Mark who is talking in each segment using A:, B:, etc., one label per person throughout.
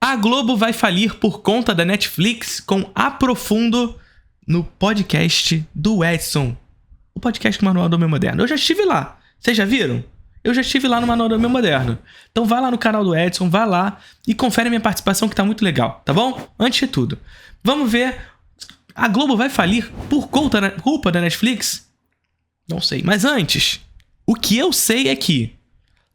A: A Globo vai falir por conta da Netflix com Aprofundo no podcast do Edson. O podcast do Manual do Homem Moderno. Eu já estive lá. Vocês já viram? Eu já estive lá no Manual do Homem Moderno. Então vai lá no canal do Edson, vai lá e confere minha participação que tá muito legal, tá bom? Antes de tudo, vamos ver. A Globo vai falir por culpa da Netflix? Não sei. Mas antes, o que eu sei é que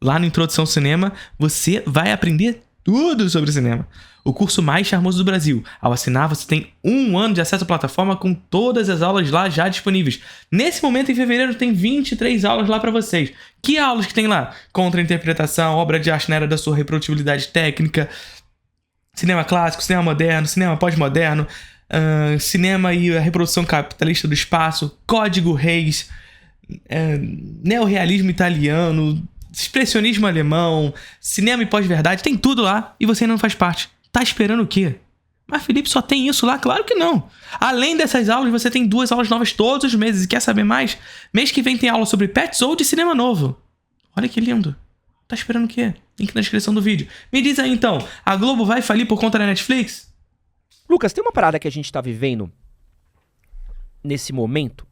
A: lá no Introdução ao Cinema você vai aprender tudo sobre cinema. O curso mais charmoso do Brasil. Ao assinar, você tem 1 ano de acesso à plataforma com todas as aulas lá já disponíveis. Nesse momento, em fevereiro, tem 23 aulas lá pra vocês. Que aulas que tem lá? Contra-interpretação, obra de arte na era da sua reprodutibilidade técnica, cinema clássico, cinema moderno, cinema pós-moderno, cinema e a reprodução capitalista do espaço, código Reis, neorrealismo italiano, expressionismo alemão, cinema e pós-verdade, tem tudo lá e você ainda não faz parte. Tá esperando o quê? Mas Felipe, só tem isso lá? Claro que não. Além dessas aulas, você tem 2 aulas novas todos os meses. E quer saber mais? Mês que vem tem aula sobre pets ou de cinema novo. Olha que lindo. Tá esperando o quê? Link na descrição do vídeo. Me diz aí então, a Globo vai falir por conta da Netflix?
B: Lucas, tem uma parada que a gente tá vivendo nesse momento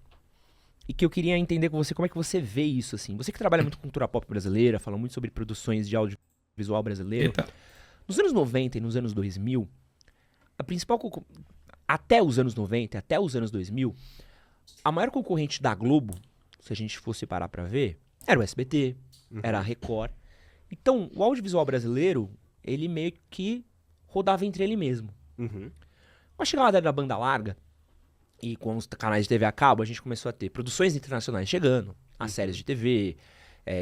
B: e que eu queria entender com você como é que você vê isso, assim. Você que trabalha muito com cultura pop brasileira, fala muito sobre produções de audiovisual brasileiro.
A: Eita.
B: Nos anos 90 e nos anos 2000, a principal... Até os anos 90 e até os anos 2000, a maior concorrente da Globo, se a gente fosse parar pra ver, era o SBT, era a Record. Então, o audiovisual brasileiro, ele meio que rodava entre ele mesmo. Com a chegada da banda larga, e com os canais de TV a cabo, a gente começou a ter produções internacionais chegando, as séries de TV,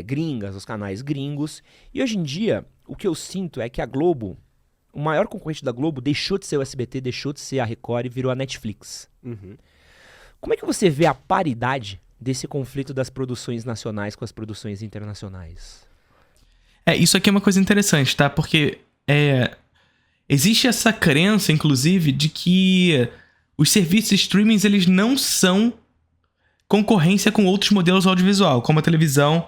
B: gringas, os canais gringos. E hoje em dia, o que eu sinto é que a Globo, o maior concorrente da Globo, deixou de ser o SBT, deixou de ser a Record e virou a Netflix. Como é que você vê a paridade desse conflito das produções nacionais com as produções internacionais?
A: Isso aqui é uma coisa interessante, tá? Porque existe essa crença, inclusive, de que os serviços de streaming, eles não são concorrência com outros modelos audiovisual, como a televisão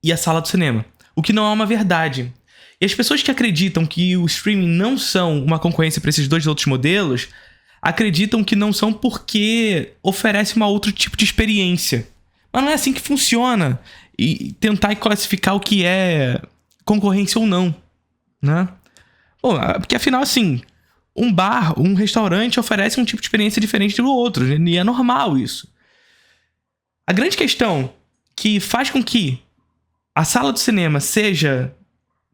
A: e a sala do cinema. O que não é uma verdade. E as pessoas que acreditam que o streaming não são uma concorrência para esses 2 outros modelos, acreditam que não são porque oferece um outro tipo de experiência. Mas não é assim que funciona. E tentar classificar o que é concorrência ou não, né? Bom, porque afinal, assim, um bar, um restaurante oferece um tipo de experiência diferente do outro, e é normal isso. A grande questão que faz com que a sala do cinema seja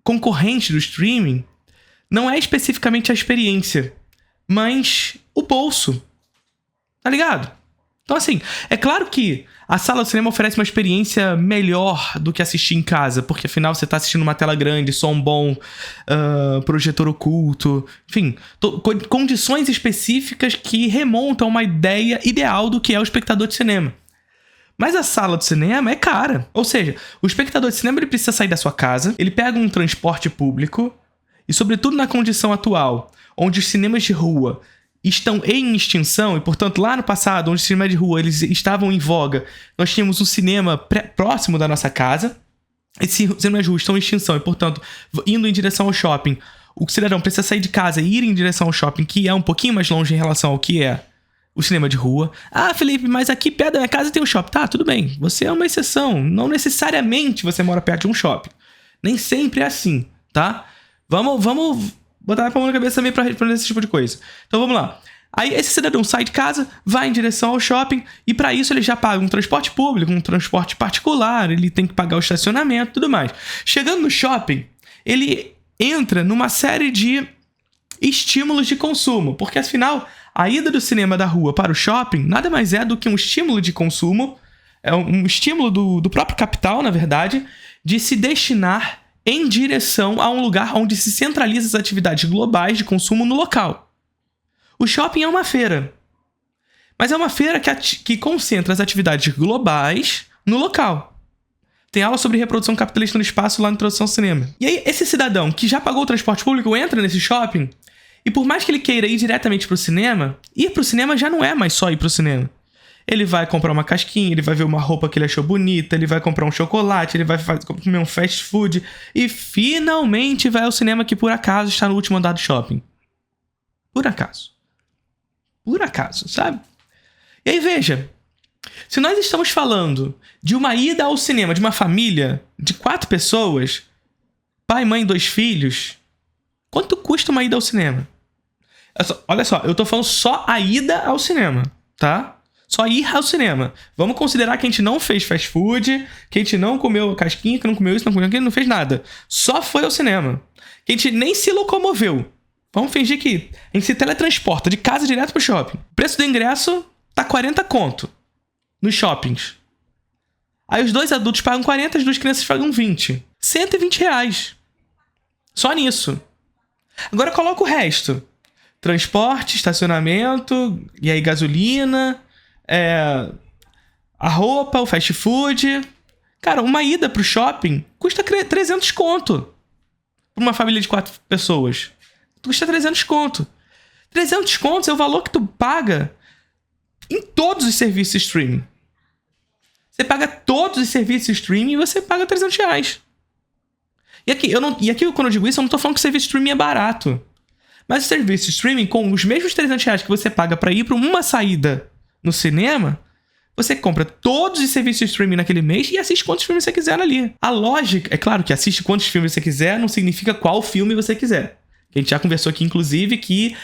A: concorrente do streaming não é especificamente a experiência, mas o bolso. Tá ligado? Então, assim, é claro que a sala do cinema oferece uma experiência melhor do que assistir em casa, porque afinal você tá assistindo uma tela grande, som bom, projetor oculto, enfim, condições específicas que remontam a uma ideia ideal do que é o espectador de cinema. Mas a sala do cinema é cara. Ou seja, o espectador de cinema ele precisa sair da sua casa, ele pega um transporte público, e sobretudo na condição atual, onde os cinemas de rua estão em extinção, e portanto lá no passado, onde os cinemas de rua eles estavam em voga, nós tínhamos um cinema próximo da nossa casa. Esses cinemas de rua estão em extinção e portanto, indo em direção ao shopping, o cidadão precisa sair de casa e ir em direção ao shopping, que é um pouquinho mais longe em relação ao que é o cinema de rua. Ah, Felipe, mas aqui perto da minha casa tem um shopping. Tá, tudo bem. Você é uma exceção. Não necessariamente você mora perto de um shopping. Nem sempre é assim, tá? Vamos botar a mão na cabeça também pra responder esse tipo de coisa. Então vamos lá. Aí esse cidadão sai de casa, vai em direção ao shopping e para isso ele já paga um transporte público, um transporte particular, ele tem que pagar o estacionamento e tudo mais. Chegando no shopping, ele entra numa série de estímulos de consumo, porque afinal a ida do cinema da rua para o shopping nada mais é do que um estímulo de consumo, é um estímulo do próprio capital, na verdade, de se destinar em direção a um lugar onde se centraliza as atividades globais de consumo no local. O shopping é uma feira, mas é uma feira que concentra as atividades globais no local. Tem aula sobre reprodução capitalista no espaço lá na Introdução ao Cinema. E aí, esse cidadão que já pagou o transporte público entra nesse shopping e por mais que ele queira ir diretamente pro cinema, ir pro cinema já não é mais só ir pro cinema. Ele vai comprar uma casquinha, ele vai ver uma roupa que ele achou bonita, ele vai comprar um chocolate, ele vai comer um fast food e finalmente vai ao cinema que por acaso está no último andar do shopping. Por acaso. Por acaso, sabe? E aí veja, se nós estamos falando de uma ida ao cinema de uma família de 4 pessoas, pai, mãe, 2 filhos, quanto custa uma ida ao cinema? Olha só, eu tô falando só a ida ao cinema, tá? Só ir ao cinema. Vamos considerar que a gente não fez fast food, que a gente não comeu casquinha, que não comeu isso, não comeu aquilo, não fez nada. Só foi ao cinema. Que a gente nem se locomoveu. Vamos fingir que a gente se teletransporta de casa direto pro shopping. O preço do ingresso tá 40 conto nos shoppings. Aí os 2 adultos pagam 40, as 2 crianças pagam 20. 120 reais. Só nisso. Agora coloca o resto. Transporte, estacionamento, e aí gasolina, a roupa, o fast food. Cara, uma ida pro shopping custa 300 conto. Pra uma família de 4 pessoas. Custa 300 conto. 300 contos é o valor que tu paga em todos os serviços de streaming. Você paga todos os serviços de streaming e você paga 300 reais. E aqui, quando eu digo isso, eu não tô falando que o serviço de streaming é barato. Mas o serviço de streaming, com os mesmos 300 reais que você paga pra ir pra uma saída no cinema, você compra todos os serviços de streaming naquele mês e assiste quantos filmes você quiser ali. A lógica, é claro que assiste quantos filmes você quiser, não significa qual filme você quiser. A gente já conversou aqui, inclusive, que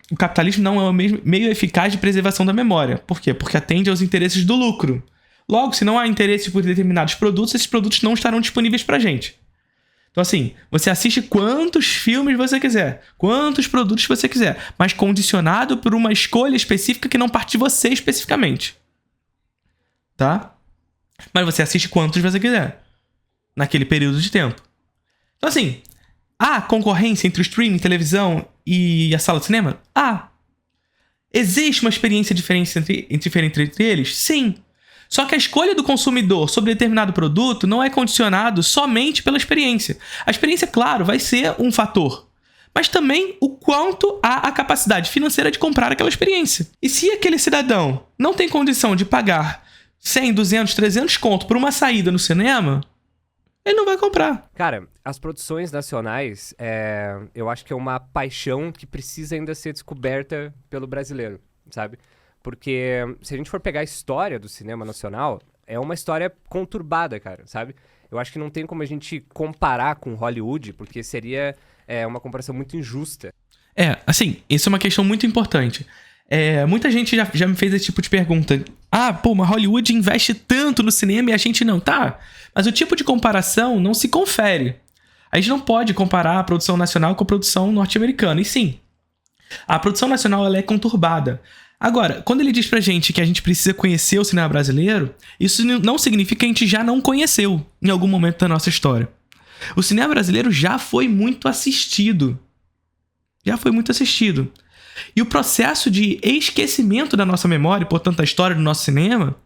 A: o capitalismo não é o meio eficaz de preservação da memória. Por quê? Porque atende aos interesses do lucro. Logo, se não há interesse por determinados produtos, esses produtos não estarão disponíveis pra gente. Então, assim, você assiste quantos filmes você quiser, quantos produtos você quiser, mas condicionado por uma escolha específica que não parte de você especificamente. Tá? Mas você assiste quantos você quiser, naquele período de tempo. Então, assim, há concorrência entre o streaming, televisão e a sala de cinema? Há. Existe uma experiência diferente entre eles? Sim. Só que a escolha do consumidor sobre determinado produto não é condicionado somente pela experiência. A experiência, claro, vai ser um fator. Mas também o quanto há a capacidade financeira de comprar aquela experiência. E se aquele cidadão não tem condição de pagar 100, 200, 300 conto por uma saída no cinema, ele não vai comprar.
C: Cara, as produções nacionais, eu acho que é uma paixão que precisa ainda ser descoberta pelo brasileiro, sabe? Porque se a gente for pegar a história do cinema nacional, é uma história conturbada, cara, sabe? Eu acho que não tem como a gente comparar com Hollywood, porque seria uma comparação muito injusta.
A: Assim, isso é uma questão muito importante. Muita gente já me fez esse tipo de pergunta. Mas Hollywood investe tanto no cinema e a gente não. Tá, mas o tipo de comparação não se confere. A gente não pode comparar a produção nacional com a produção norte-americana. E sim, a produção nacional ela é conturbada. Agora, quando ele diz pra gente que a gente precisa conhecer o cinema brasileiro, isso não significa que a gente já não conheceu em algum momento da nossa história. O cinema brasileiro já foi muito assistido. E o processo de esquecimento da nossa memória, e portanto da história do nosso cinema,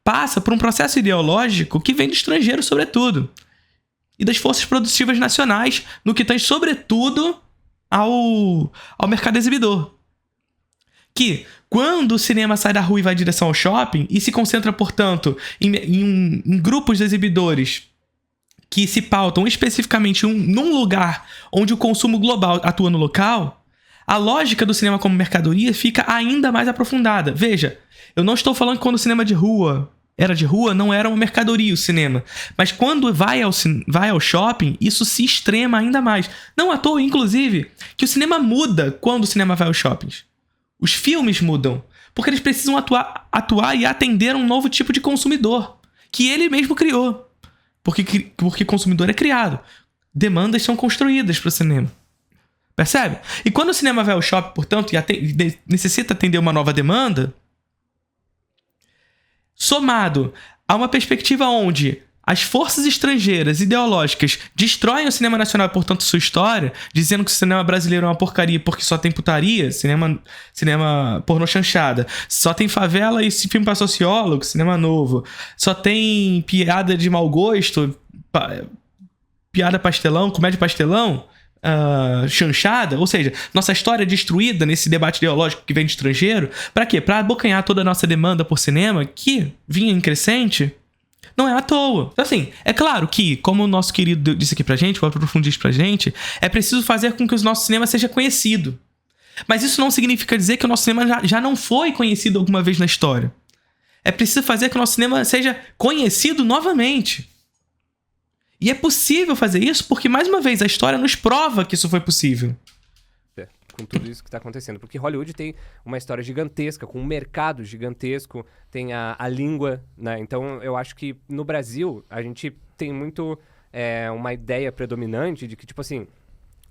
A: passa por um processo ideológico que vem do estrangeiro, sobretudo. E das forças produtivas nacionais, no que tange, sobretudo, ao mercado exibidor. Que, quando o cinema sai da rua e vai em direção ao shopping, e se concentra, portanto, em grupos de exibidores que se pautam especificamente num lugar onde o consumo global atua no local, a lógica do cinema como mercadoria fica ainda mais aprofundada. Veja, eu não estou falando que quando o cinema era de rua, não era uma mercadoria o cinema. Mas quando vai ao shopping, isso se extrema ainda mais. Não à toa, inclusive, que o cinema muda quando o cinema vai aos shoppings. Os filmes mudam, porque eles precisam atuar e atender a um novo tipo de consumidor, que ele mesmo criou. Porque consumidor é criado. Demandas são construídas para o cinema. Percebe? E quando o cinema vai ao shopping, portanto, e necessita atender uma nova demanda, somado a uma perspectiva onde as forças estrangeiras ideológicas destroem o cinema nacional e, portanto, sua história, dizendo que o cinema brasileiro é uma porcaria porque só tem putaria, cinema pornô chanchada, só tem favela e filme para sociólogo, cinema novo, só tem piada de mau gosto, piada pastelão, comédia pastelão, chanchada, ou seja, nossa história é destruída nesse debate ideológico que vem de estrangeiro, pra quê? Pra abocanhar toda a nossa demanda por cinema, que vinha em crescente, não é à toa. Então, assim, é claro que, como o nosso querido disse aqui pra gente, o aprofundista pra gente, é preciso fazer com que o nosso cinema seja conhecido. Mas isso não significa dizer que o nosso cinema já não foi conhecido alguma vez na história. É preciso fazer que o nosso cinema seja conhecido novamente. E é possível fazer isso porque, mais uma vez, a história nos prova que isso foi possível.
C: Com tudo isso que tá acontecendo. Porque Hollywood tem uma história gigantesca, com um mercado gigantesco, tem a língua, né? Então, eu acho que no Brasil, a gente tem muito uma ideia predominante de que, tipo assim,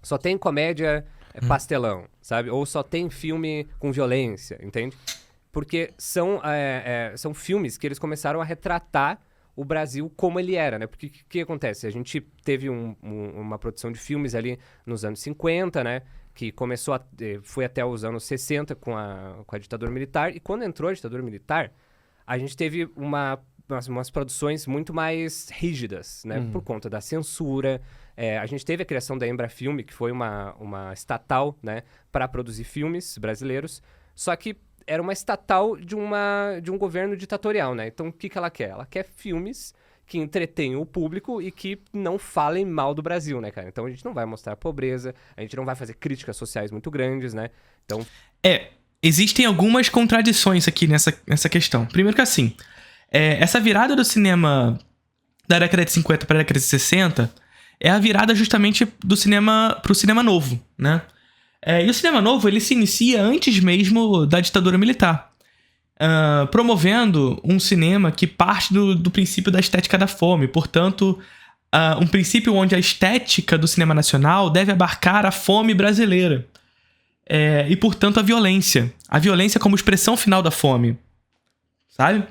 C: só tem comédia pastelão, sabe? Ou só tem filme com violência, entende? Porque são filmes que eles começaram a retratar o Brasil como ele era, né? Porque o que acontece? A gente teve uma produção de filmes ali nos anos 50, né? Que começou foi até os anos 60 com a ditadura militar. E quando entrou a ditadura militar, a gente teve umas produções muito mais rígidas, né? Por conta da censura. A gente teve a criação da Embrafilme, que foi uma estatal, né? Para produzir filmes brasileiros. Só que era uma estatal de um governo ditatorial, né? Então, o que ela quer? Ela quer filmes que entretenham o público e que não falem mal do Brasil, né, cara? Então, a gente não vai mostrar a pobreza, a gente não vai fazer críticas sociais muito grandes, né? Então...
A: Existem algumas contradições aqui nessa questão. Primeiro que assim, essa virada do cinema da década de 50 para a década de 60 é a virada justamente do cinema pro cinema novo, né? E o cinema novo, ele se inicia antes mesmo da ditadura militar, promovendo um cinema que parte do princípio da estética da fome. Portanto, um princípio onde a estética do cinema nacional deve abarcar a fome brasileira. E, portanto, a violência. A violência como expressão final da fome. Sabe?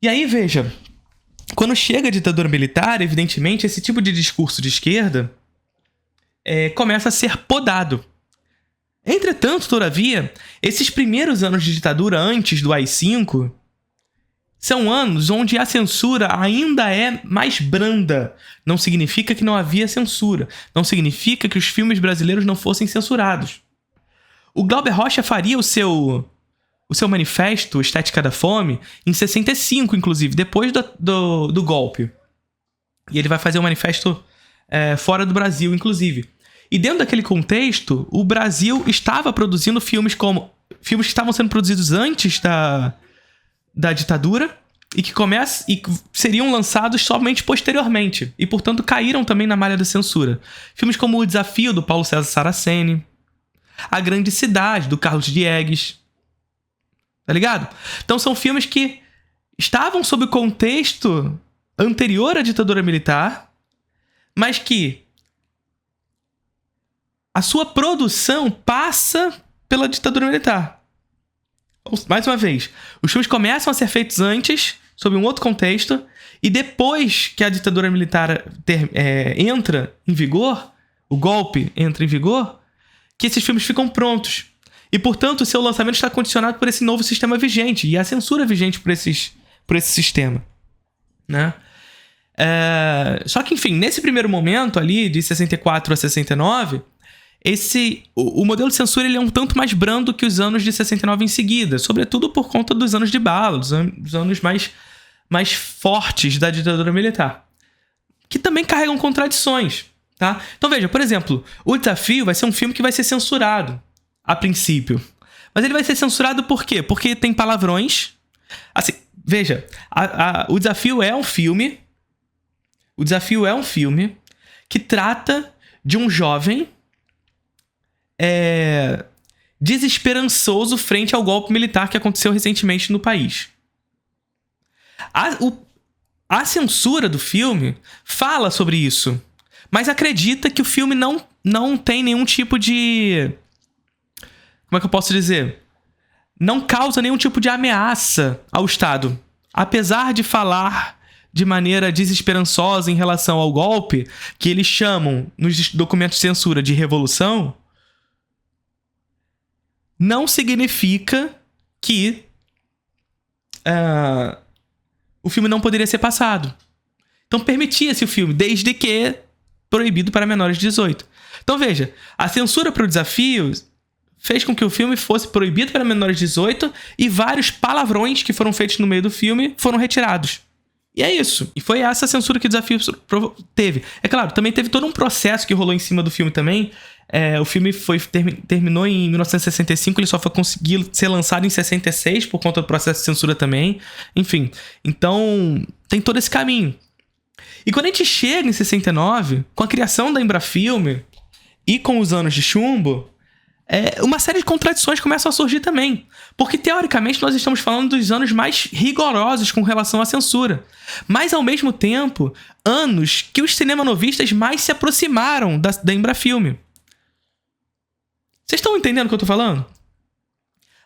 A: E aí, veja, quando chega a ditadura militar, evidentemente, esse tipo de discurso de esquerda começa a ser podado. Entretanto, todavia, esses primeiros anos de ditadura antes do AI-5 são anos onde a censura ainda é mais branda. Não significa que não havia censura. Não significa que os filmes brasileiros não fossem censurados. O Glauber Rocha faria o seu manifesto Estética da Fome em 65, inclusive, depois do golpe. E ele vai fazer um manifesto fora do Brasil, inclusive. E dentro daquele contexto, o Brasil estava produzindo filmes que estavam sendo produzidos antes da ditadura e que seriam lançados somente posteriormente. E, portanto, caíram também na malha da censura. Filmes como O Desafio, do Paulo César Saraceni, A Grande Cidade, do Carlos Diegues. Tá ligado? Então são filmes que estavam sob o contexto anterior à ditadura militar, mas que a sua produção passa pela ditadura militar. Mais uma vez, os filmes começam a ser feitos antes, sob um outro contexto, e depois que a ditadura militar entra em vigor, o golpe entra em vigor, que esses filmes ficam prontos. E, portanto, o seu lançamento está condicionado por esse novo sistema vigente, e a censura vigente por esse sistema. Né? Só que, enfim, nesse primeiro momento ali, de 64 a 69... o modelo de censura ele é um tanto mais brando que os anos de 69 em seguida, sobretudo por conta dos anos de bala, dos anos mais fortes da ditadura militar, que também carregam contradições, tá? Então veja, por exemplo, O Desafio vai ser um filme que vai ser censurado, a princípio. Mas ele vai ser censurado por quê? Porque tem palavrões. Assim, veja, O Desafio é um filme que trata de um jovem desesperançoso frente ao golpe militar que aconteceu recentemente no país. A censura do filme fala sobre isso, mas acredita que o filme não tem nenhum tipo de... Como é que eu posso dizer? Não causa nenhum tipo de ameaça ao Estado. Apesar de falar de maneira desesperançosa em relação ao golpe, que eles chamam nos documentos de censura de revolução, não significa que o filme não poderia ser passado. Então permitia-se o filme, desde que proibido para menores de 18. Então veja, a censura para o desafio fez com que o filme fosse proibido para menores de 18 e vários palavrões que foram feitos no meio do filme foram retirados. E é isso. E foi essa censura que o desafio teve. É claro, também teve todo um processo que rolou em cima do filme também. O filme terminou em 1965, ele só foi conseguir ser lançado em 66 por conta do processo de censura também. Enfim, então tem todo esse caminho. E quando a gente chega em 69, com a criação da Embrafilme e com os anos de chumbo, uma série de contradições começam a surgir também. Porque, teoricamente, nós estamos falando dos anos mais rigorosos com relação à censura. Mas, ao mesmo tempo, anos que os cinemanovistas mais se aproximaram da Embrafilme. Vocês estão entendendo o que eu tô falando?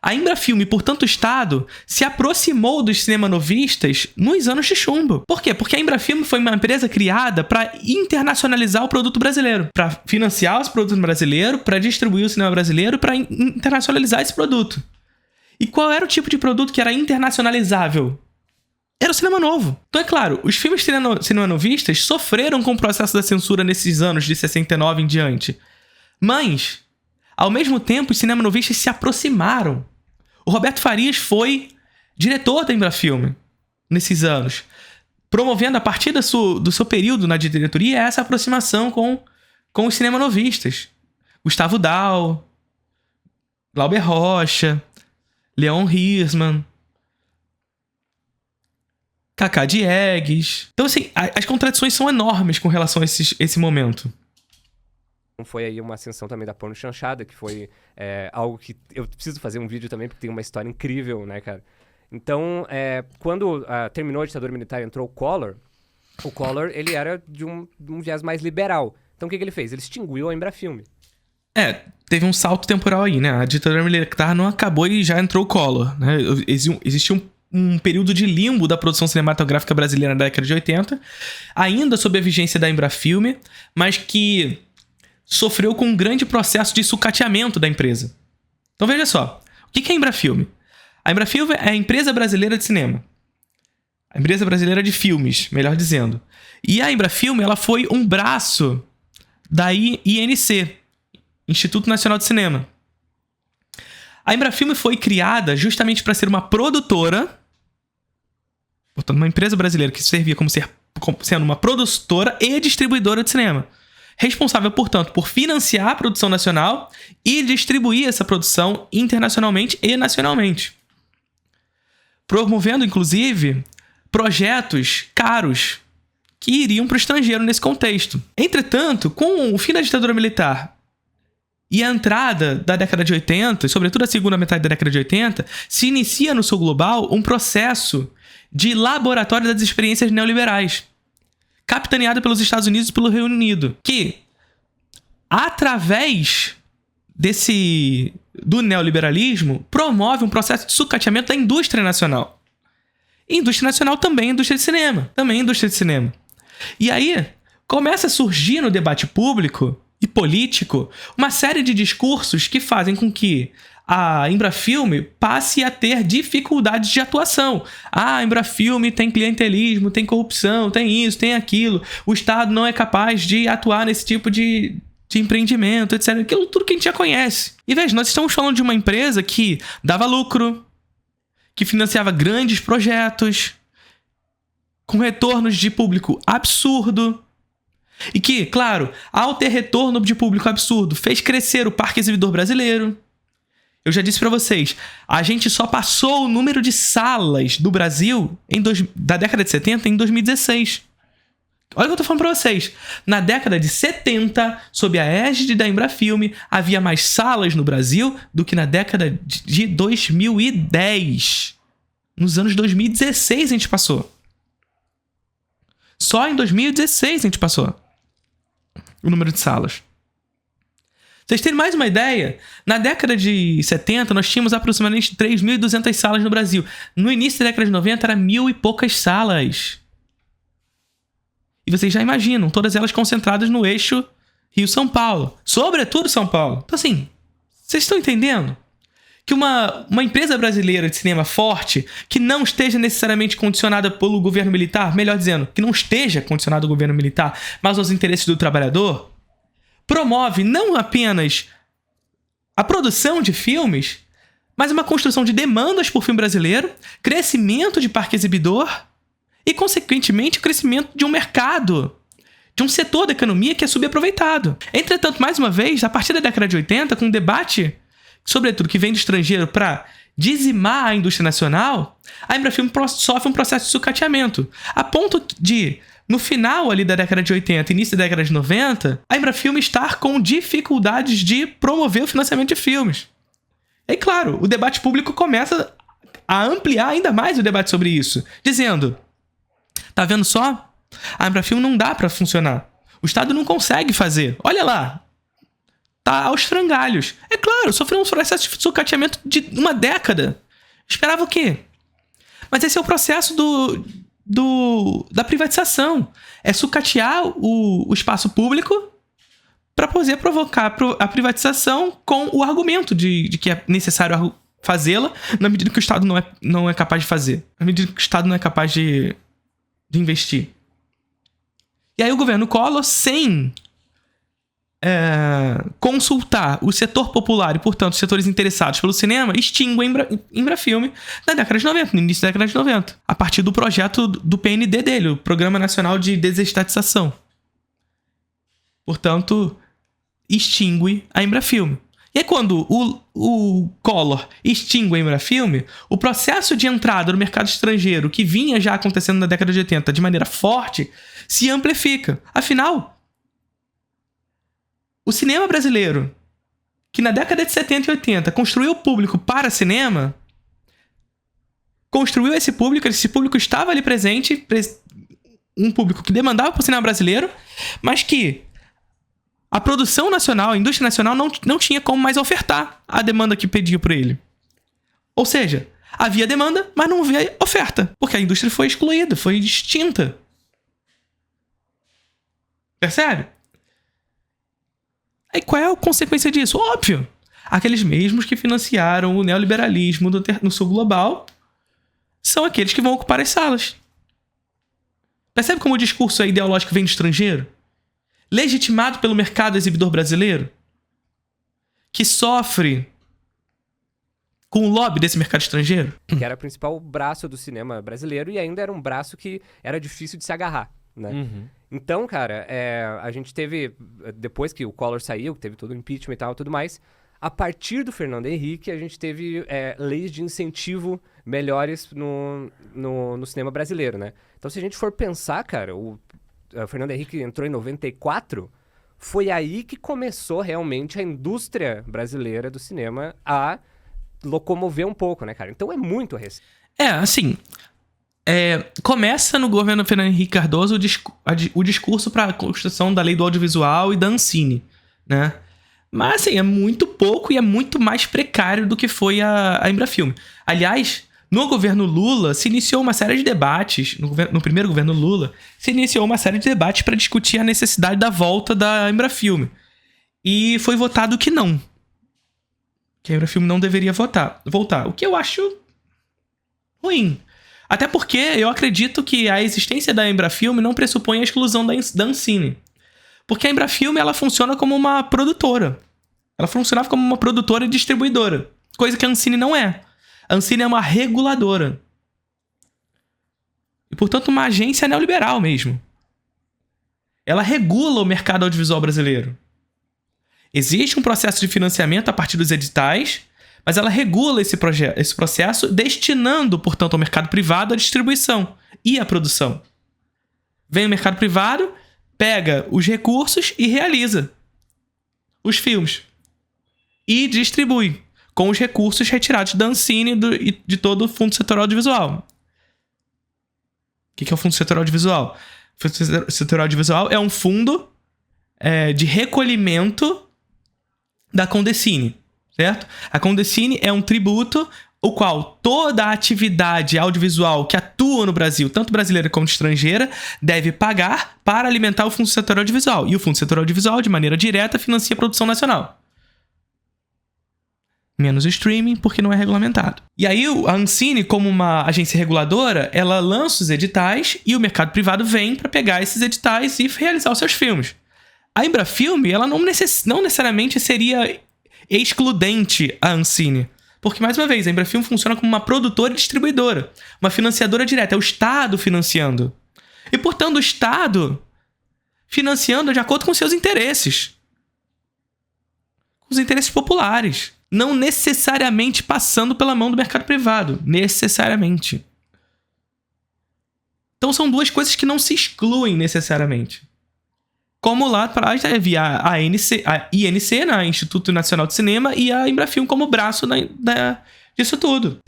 A: A Embrafilme, por tanto estado, se aproximou dos cinemanovistas nos anos de chumbo. Por quê? Porque a Embrafilme foi uma empresa criada para internacionalizar o produto brasileiro, para financiar os produtos brasileiros, para distribuir o cinema brasileiro, para internacionalizar esse produto. E qual era o tipo de produto que era internacionalizável? Era o cinema novo. Então, é claro, os filmes cinemanovistas sofreram com o processo da censura nesses anos de 69 em diante. Mas, ao mesmo tempo, os cinemanovistas se aproximaram. O Roberto Farias foi diretor da Embrafilme nesses anos, promovendo a partir do seu período na diretoria essa aproximação com os cinemanovistas. Gustavo Dal, Glauber Rocha, Leon Hirschman, Cacá Diegues. Então, assim, as contradições são enormes com relação a esse momento.
C: Foi aí uma ascensão também da porno chanchada, que foi algo que eu preciso fazer um vídeo também, porque tem uma história incrível, né, cara? Então, quando terminou a ditadura militar e entrou o Collor, ele era de um viés mais liberal. Então, o que ele fez? Ele extinguiu a Embrafilme.
A: Teve um salto temporal aí, né? A ditadura militar não acabou e já entrou o Collor, né? Existia um período de limbo da produção cinematográfica brasileira na década de 80, ainda sob a vigência da Embrafilme, mas que sofreu com um grande processo de sucateamento da empresa. Então veja só, o que é a Embrafilme? A Embrafilme é a empresa brasileira de cinema. A empresa brasileira de filmes, melhor dizendo. E a Embrafilme, ela foi um braço da INC, Instituto Nacional de Cinema. A Embrafilme foi criada justamente para ser uma produtora, portanto, uma empresa brasileira que servia como sendo uma produtora e distribuidora de cinema. Responsável, portanto, por financiar a produção nacional e distribuir essa produção internacionalmente e nacionalmente. Promovendo, inclusive, projetos caros que iriam para o estrangeiro nesse contexto. Entretanto, com o fim da ditadura militar e a entrada da década de 80, sobretudo a segunda metade da década de 80, se inicia no sul global um processo de laboratório das experiências neoliberais, capitaneado pelos Estados Unidos e pelo Reino Unido, que, através do neoliberalismo, promove um processo de sucateamento da indústria nacional. E indústria nacional também é indústria de cinema. E aí, começa a surgir no debate público e político uma série de discursos que fazem com que a Embrafilme passe a ter dificuldades de atuação. A Embrafilme tem clientelismo, tem corrupção, tem isso, tem aquilo. O Estado não é capaz de atuar nesse tipo de empreendimento, etc. Aquilo tudo que a gente já conhece. E veja, nós estamos falando de uma empresa que dava lucro, que financiava grandes projetos, com retornos de público absurdo. E que, claro, ao ter retorno de público absurdo, fez crescer o parque exibidor brasileiro. Eu já disse pra vocês, a gente só passou o número de salas do Brasil da década de 70 em 2016. Olha o que eu tô falando pra vocês. Na década de 70, sob a égide da Embrafilme, havia mais salas no Brasil do que na década de 2010. Nos anos 2016 a gente passou. Só em 2016 a gente passou o número de salas. Vocês terem mais uma ideia, na década de 70 nós tínhamos aproximadamente 3.200 salas no Brasil. No início da década de 90 era 1.000 e poucas salas. E vocês já imaginam, todas elas concentradas no eixo Rio-São Paulo. Sobretudo São Paulo. Então assim, vocês estão entendendo? que uma empresa brasileira de cinema forte, que não esteja necessariamente condicionada pelo governo militar, melhor dizendo, que não esteja condicionada ao governo militar, mas aos interesses do trabalhador, promove não apenas a produção de filmes, mas uma construção de demandas por filme brasileiro, crescimento de parque exibidor e, consequentemente, o crescimento de um mercado, de um setor da economia que é subaproveitado. Entretanto, mais uma vez, a partir da década de 80, com um debate, sobretudo que vem do estrangeiro, para dizimar a indústria nacional, a Embrafilme sofre um processo de sucateamento, a ponto de, no final ali da década de 80 início da década de 90, a Embrafilme estar com dificuldades de promover o financiamento de filmes. E claro, o debate público começa a ampliar ainda mais o debate sobre isso, dizendo: tá vendo só? A Embrafilme não dá pra funcionar. O Estado não consegue fazer. Olha lá. Tá aos frangalhos. É claro, sofreu um processo de sucateamento de uma década. Esperava o quê? Mas esse é o processo da privatização. É sucatear o espaço público para poder provocar a privatização com o argumento de que é necessário fazê-la na medida que o Estado não é capaz de fazer. Na medida que o Estado não é capaz de investir. E aí o governo Collor, sem consultar o setor popular e, portanto, os setores interessados pelo cinema, extingue a Embrafilme na década de 90, no início da década de 90, a partir do projeto do PND dele, o Programa Nacional de Desestatização. Portanto, extingue a Embrafilme. E aí, quando o Collor extingue a Embrafilme, o processo de entrada no mercado estrangeiro, que vinha já acontecendo na década de 80 de maneira forte, se amplifica. Afinal, o cinema brasileiro, que na década de 70 e 80 construiu o público para cinema, construiu esse público estava ali presente, um público que demandava para o cinema brasileiro, mas que a produção nacional, a indústria nacional não tinha como mais ofertar a demanda que pedia por ele. Ou seja, havia demanda, mas não havia oferta, porque a indústria foi excluída, foi extinta. Percebe? Aí qual é a consequência disso? Óbvio. Aqueles mesmos que financiaram o neoliberalismo no sul global são aqueles que vão ocupar as salas. Percebe como o discurso ideológico vem do estrangeiro? Legitimado pelo mercado exibidor brasileiro, que sofre com o lobby desse mercado estrangeiro.
C: Que era o principal braço do cinema brasileiro e ainda era um braço que era difícil de se agarrar, né?
B: Uhum.
C: Então, cara, a gente teve, depois que o Collor saiu, teve todo o impeachment e tal, tudo mais, a partir do Fernando Henrique, a gente teve leis de incentivo melhores no cinema brasileiro, né? Então, se a gente for pensar, cara, o Fernando Henrique entrou em 94, foi aí que começou realmente a indústria brasileira do cinema a locomover um pouco, né, cara? Então é muito recente.
A: Assim, começa no governo Fernando Henrique Cardoso o discurso para a construção da lei do audiovisual e da Ancine, né? Mas, assim, é muito pouco e é muito mais precário do que foi a Embrafilme. Aliás, no governo Lula, se iniciou uma série de debates, no primeiro governo Lula, se iniciou uma série de debates para discutir a necessidade da volta da Embrafilme. E foi votado que não. Que a Embrafilme não deveria voltar. O que eu acho ruim. Até porque eu acredito que a existência da Embrafilme não pressupõe a exclusão da Ancine. Porque a Embrafilme, ela funciona como uma produtora. Ela funcionava como uma produtora e distribuidora. Coisa que a Ancine não é. A Ancine é uma reguladora. E, portanto, uma agência neoliberal mesmo. Ela regula o mercado audiovisual brasileiro. Existe um processo de financiamento a partir dos editais, mas ela regula esse processo, destinando, portanto, ao mercado privado a distribuição e a produção. Vem o mercado privado, pega os recursos e realiza os filmes. E distribui com os recursos retirados da Ancine e de todo o Fundo Setorial Audiovisual. O que é o Fundo Setorial Audiovisual? O Fundo Setorial Audiovisual é um fundo de recolhimento da Condecine, certo? A Condecine é um tributo o qual toda a atividade audiovisual que atua no Brasil, tanto brasileira como estrangeira, deve pagar para alimentar o Fundo Setorial Audiovisual. E o Fundo Setorial Audiovisual, de maneira direta, financia a produção nacional. menos o streaming, porque não é regulamentado. E aí a Ancine, como uma agência reguladora, ela lança os editais e o mercado privado vem para pegar esses editais e realizar os seus filmes. A Embrafilme, ela não necessariamente seria excludente à Ancine. Porque, mais uma vez, a Embrafilme funciona como uma produtora e distribuidora. Uma financiadora direta. É o Estado financiando. E, portanto, o Estado financiando de acordo com seus interesses. Com os interesses populares. Não necessariamente passando pela mão do mercado privado. Necessariamente. Então, são duas coisas que não se excluem necessariamente. Como lá atrás havia a INC, né, Instituto Nacional de Cinema, e a Embrafilme como braço disso tudo.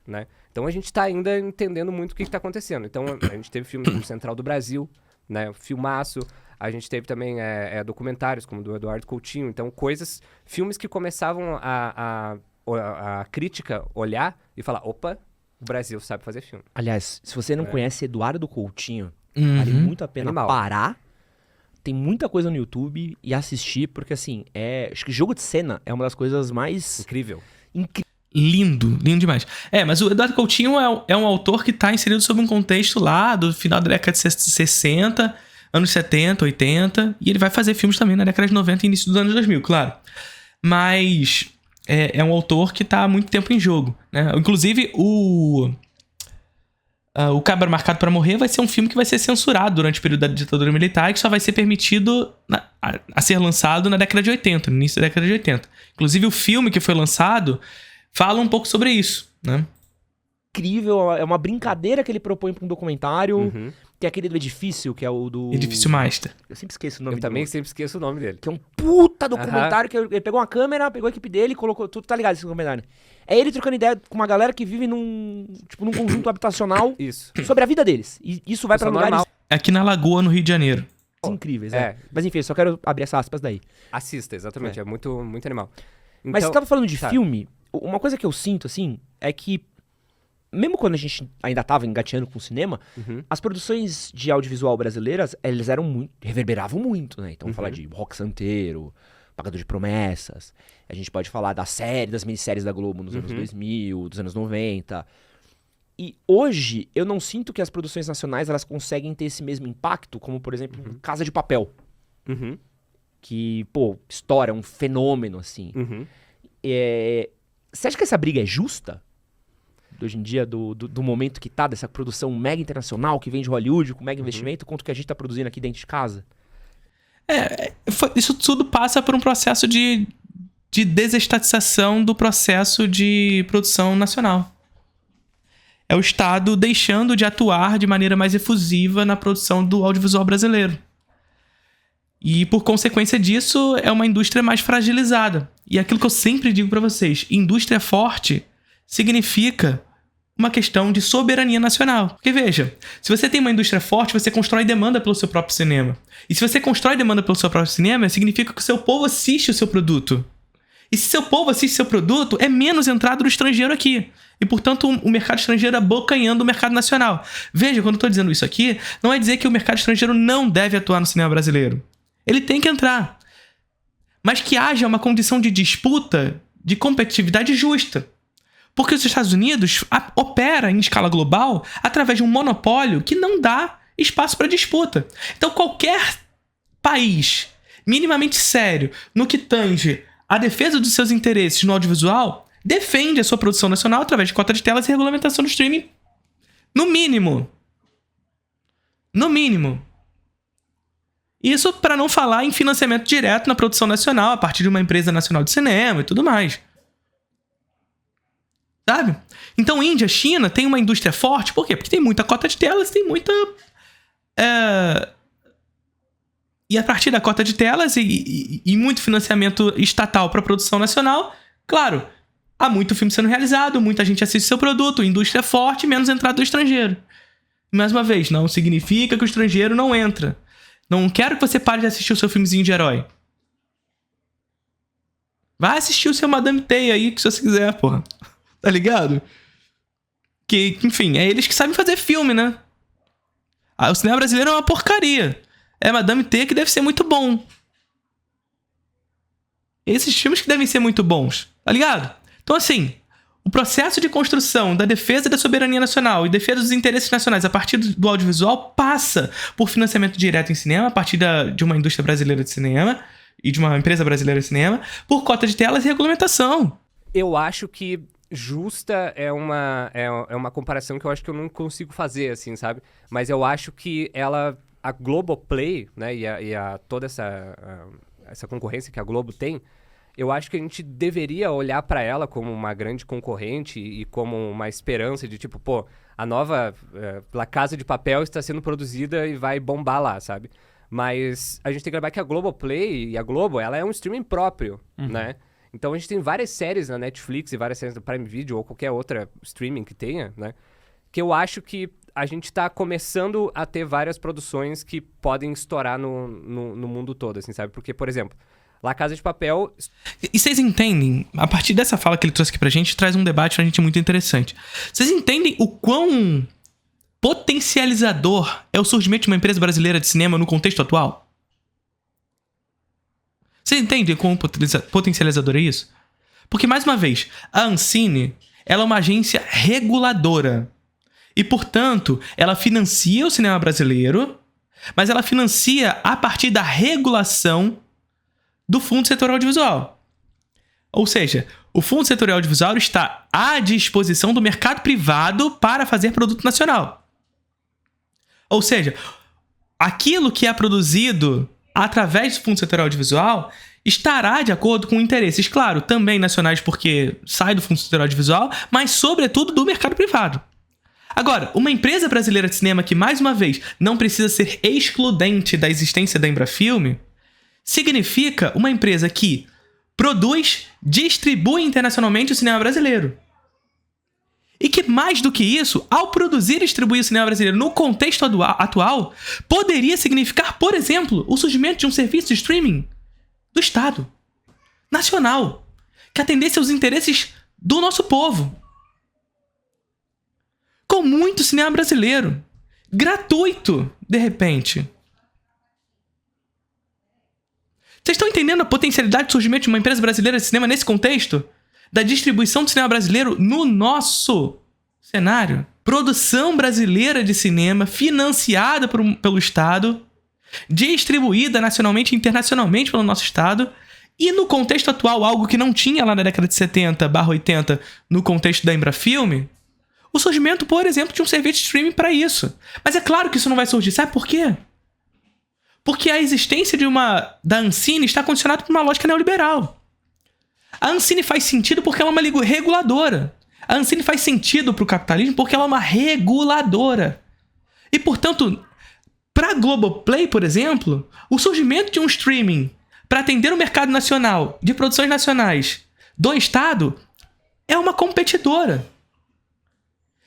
C: Né? Então a gente está ainda entendendo muito o que está acontecendo. Então a gente teve filmes como Central do Brasil, né, filmaço. A gente teve também documentários como do Eduardo Coutinho. Então filmes que começavam a crítica olhar e falar, opa, o Brasil sabe fazer filme.
B: Aliás, se você não conhece Eduardo Coutinho, vale muito a pena parar. Tem muita coisa no YouTube e assistir, porque assim, acho que jogo de cena é uma das coisas mais...
C: Incrível.
A: Lindo demais. Mas o Eduardo Coutinho é um autor que está inserido sob um contexto lá do final da década de 60, anos 70, 80, e ele vai fazer filmes também na década de 90 e início dos anos 2000, claro. Mas é um autor que está há muito tempo em jogo, né? Inclusive, o Cabra Marcado para Morrer vai ser um filme que vai ser censurado durante o período da ditadura militar e que só vai ser permitido a ser lançado na década de 80, no início da década de 80. Inclusive, o filme que foi lançado fala um pouco sobre isso, né?
B: Incrível, é uma brincadeira que ele propõe para um documentário, que é aquele do Edifício, que é o do...
A: Edifício Master.
B: Eu sempre esqueço o nome
C: dele. Eu também sempre esqueço o nome dele.
B: Que é um puta documentário, que ele pegou uma câmera, pegou a equipe dele e colocou... Tu tá ligado esse documentário? É ele trocando ideia com uma galera que vive num conjunto habitacional sobre a vida deles. E isso vai pra lugares...
A: Aqui na Lagoa, no Rio de Janeiro.
B: Incríveis, Mas enfim, eu só quero abrir essas aspas daí.
C: Assista, exatamente. É muito, muito animal. Então,
B: mas você tava falando de filme, uma coisa que eu sinto, assim, é que mesmo quando a gente ainda tava engateando com o cinema, as produções de audiovisual brasileiras, elas reverberavam muito, né? Então, vamos falar de Rock Santeiro, Pagador de Promessas. A gente pode falar das minisséries da Globo nos anos 2000, dos anos 90. E hoje, eu não sinto que as produções nacionais elas conseguem ter esse mesmo impacto, como, por exemplo, Casa de Papel. Que, história, um fenômeno, assim. Você acha que essa briga é justa? Hoje em dia, do momento que tá, dessa produção mega internacional, que vem de Hollywood, com mega investimento, quanto que a gente tá produzindo aqui dentro de casa?
A: Isso tudo passa por um processo de desestatização do processo de produção nacional. É o Estado deixando de atuar de maneira mais efusiva na produção do audiovisual brasileiro. E, por consequência disso, é uma indústria mais fragilizada. E aquilo que eu sempre digo pra vocês, indústria forte significa uma questão de soberania nacional. Porque, veja, se você tem uma indústria forte, você constrói demanda pelo seu próprio cinema. E se você constrói demanda pelo seu próprio cinema, significa que o seu povo assiste o seu produto. E se seu povo assiste o seu produto, é menos entrada do estrangeiro aqui. E, portanto, o mercado estrangeiro abocanhando o mercado nacional. Veja, quando eu estou dizendo isso aqui, não é dizer que o mercado estrangeiro não deve atuar no cinema brasileiro. Ele tem que entrar. Mas que haja uma condição de disputa, de competitividade justa. Porque os Estados Unidos opera em escala global através de um monopólio que não dá espaço para disputa. Então, qualquer país minimamente sério no que tange a defesa dos seus interesses no audiovisual defende a sua produção nacional através de cota de telas e regulamentação do streaming. No mínimo. No mínimo. Isso para não falar em financiamento direto na produção nacional a partir de uma empresa nacional de cinema e tudo mais. Sabe? Então, Índia, China tem uma indústria forte. Por quê? Porque tem muita cota de telas, tem muita... E a partir da cota de telas e muito financiamento estatal para a produção nacional, claro, há muito filme sendo realizado, muita gente assiste seu produto, indústria forte, menos entrada do estrangeiro. Mais uma vez, não significa que o estrangeiro não entra. Não quero que você pare de assistir o seu filmezinho de herói. Vai assistir o seu Madame Teia aí, que se você quiser, porra. Tá ligado? Que, enfim, é eles que sabem fazer filme, né? O cinema brasileiro é uma porcaria. É Madame Teia que deve ser muito bom. Esses filmes que devem ser muito bons, tá ligado? Então, assim, o processo de construção da defesa da soberania nacional e defesa dos interesses nacionais a partir do audiovisual passa por financiamento direto em cinema, a partir de uma indústria brasileira de cinema e de uma empresa brasileira de cinema, por cota de telas e regulamentação.
C: Eu acho que justa é uma comparação que eu acho que eu não consigo fazer, assim, sabe? Mas eu acho que a Globoplay, né, toda essa concorrência que a Globo tem, eu acho que a gente deveria olhar para ela como uma grande concorrente e como uma esperança de tipo, pô, a nova La Casa de Papel está sendo produzida e vai bombar lá, sabe? Mas a gente tem que lembrar que a Globoplay e a Globo, ela é um streaming próprio, né? Então a gente tem várias séries na Netflix e várias séries no Prime Video ou qualquer outra streaming que tenha, né? Que eu acho que a gente tá começando a ter várias produções que podem estourar no mundo todo, assim, sabe? Porque, por exemplo, La Casa de Papel...
A: E vocês entendem, a partir dessa fala que ele trouxe aqui pra gente, traz um debate pra gente muito interessante. Vocês entendem o quão potencializador é o surgimento de uma empresa brasileira de cinema no contexto atual? Vocês entendem quão potencializador é isso? Porque, mais uma vez, a Ancine, ela é uma agência reguladora. E, portanto, ela financia o cinema brasileiro, mas ela financia a partir da regulação do Fundo Setorial Audiovisual. Ou seja, o Fundo Setorial Audiovisual está à disposição do mercado privado para fazer produto nacional. Ou seja, aquilo que é produzido através do Fundo Setorial Audiovisual estará de acordo com interesses, claro, também nacionais porque sai do Fundo Setorial Audiovisual, mas sobretudo do mercado privado. Agora, uma empresa brasileira de cinema que, mais uma vez, não precisa ser excludente da existência da Embrafilme, significa uma empresa que produz, distribui internacionalmente o cinema brasileiro. E que, mais do que isso, ao produzir e distribuir o cinema brasileiro no contexto atual, poderia significar, por exemplo, o surgimento de um serviço de streaming do Estado, nacional, que atendesse aos interesses do nosso povo. Com muito cinema brasileiro. Gratuito, de repente. Vocês estão entendendo a potencialidade de surgimento de uma empresa brasileira de cinema nesse contexto? Da distribuição do cinema brasileiro no nosso cenário? Produção brasileira de cinema financiada pelo Estado, distribuída nacionalmente e internacionalmente pelo nosso Estado, e no contexto atual, algo que não tinha lá na década de 70/80 no contexto da Embrafilme, o surgimento, por exemplo, de um serviço de streaming para isso. Mas é claro que isso não vai surgir. Sabe por quê? Porque a existência da Ancine está condicionada por uma lógica neoliberal. A Ancine faz sentido porque ela é uma reguladora. A Ancine faz sentido para o capitalismo porque ela é uma reguladora. E, portanto, para a Globoplay, por exemplo, o surgimento de um streaming para atender o mercado nacional de produções nacionais do Estado é uma competidora.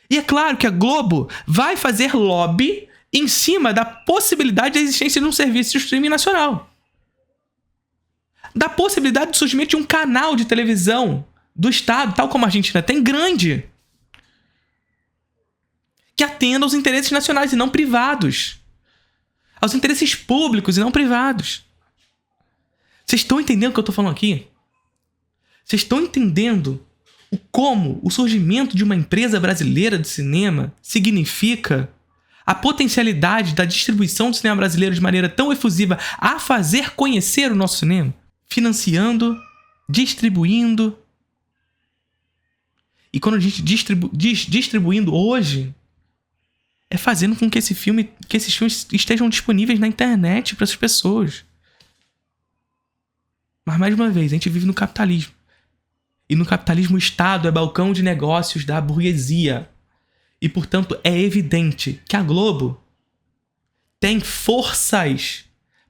A: E é claro que a Globo vai fazer lobby em cima da possibilidade da existência de um serviço de streaming nacional. Da possibilidade do surgimento de um canal de televisão do Estado, tal como a Argentina tem, grande, que atenda aos interesses nacionais e não privados. Aos interesses públicos e não privados. Vocês estão entendendo o que eu estou falando aqui? Vocês estão entendendo como o surgimento de uma empresa brasileira de cinema significa a potencialidade da distribuição do cinema brasileiro de maneira tão efusiva a fazer conhecer o nosso cinema? Financiando, distribuindo. E quando a gente distribuindo hoje, é fazendo com que esses filmes estejam disponíveis na internet para as pessoas. Mas, mais uma vez, a gente vive no capitalismo. E no capitalismo o Estado é balcão de negócios da burguesia. E, portanto, é evidente que a Globo tem forças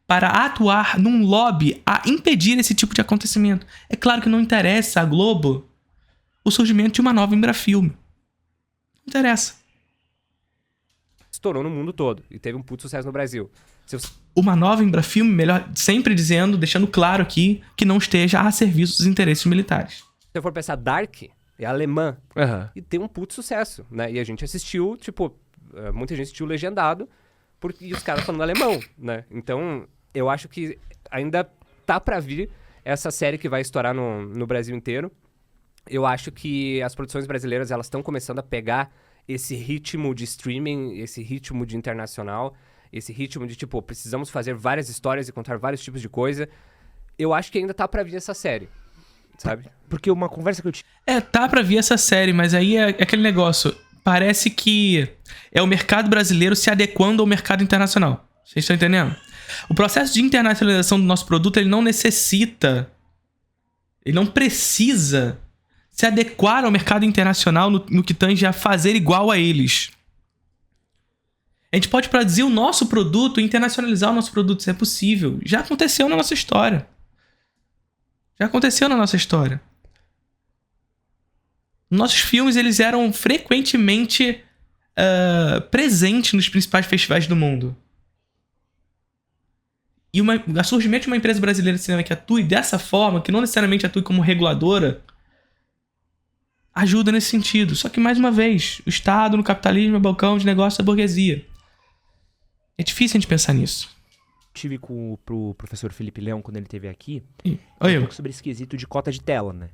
A: para atuar num lobby a impedir esse tipo de acontecimento. É claro que não interessa à Globo o surgimento de uma nova Embrafilme. Não interessa.
C: Estourou no mundo todo e teve um puto sucesso no Brasil.
A: Uma nova Embrafilme, melhor, sempre dizendo, deixando claro aqui, que não esteja a serviço dos interesses militares.
C: Se você for pensar, Dark é alemã e tem um puto sucesso, né? E a gente assistiu, tipo, muita gente assistiu legendado e os caras falando alemão, né? Então, eu acho que ainda tá pra vir essa série que vai estourar no Brasil inteiro. eu acho que as produções brasileiras, elas estão começando a pegar esse ritmo de streaming, esse ritmo de internacional, esse ritmo de, tipo, precisamos fazer várias histórias e contar vários tipos de coisa. Eu acho que ainda tá pra vir essa série, sabe?
B: Porque uma conversa que eu tive...
A: Tá pra vir essa série, mas aí é aquele negócio. Parece que é o mercado brasileiro se adequando ao mercado internacional. Vocês estão entendendo? O processo de internacionalização do nosso produto, ele não necessita, ele não precisa se adequar ao mercado internacional no que tange a fazer igual a eles. A gente pode produzir o nosso produto, internacionalizar o nosso produto, se é possível. Já aconteceu na nossa história. Nossos filmes, eles eram frequentemente presentes nos principais festivais do mundo. E o surgimento de uma empresa brasileira de cinema que atue dessa forma, que não necessariamente atue como reguladora, ajuda nesse sentido. Só que, mais uma vez, o Estado no capitalismo é balcão de negócio da burguesia. É difícil a gente pensar nisso.
B: Tive pro professor Felipe Leão, quando ele esteve aqui,
A: Oi,
B: um pouco sobre esse quesito de cota de tela, né?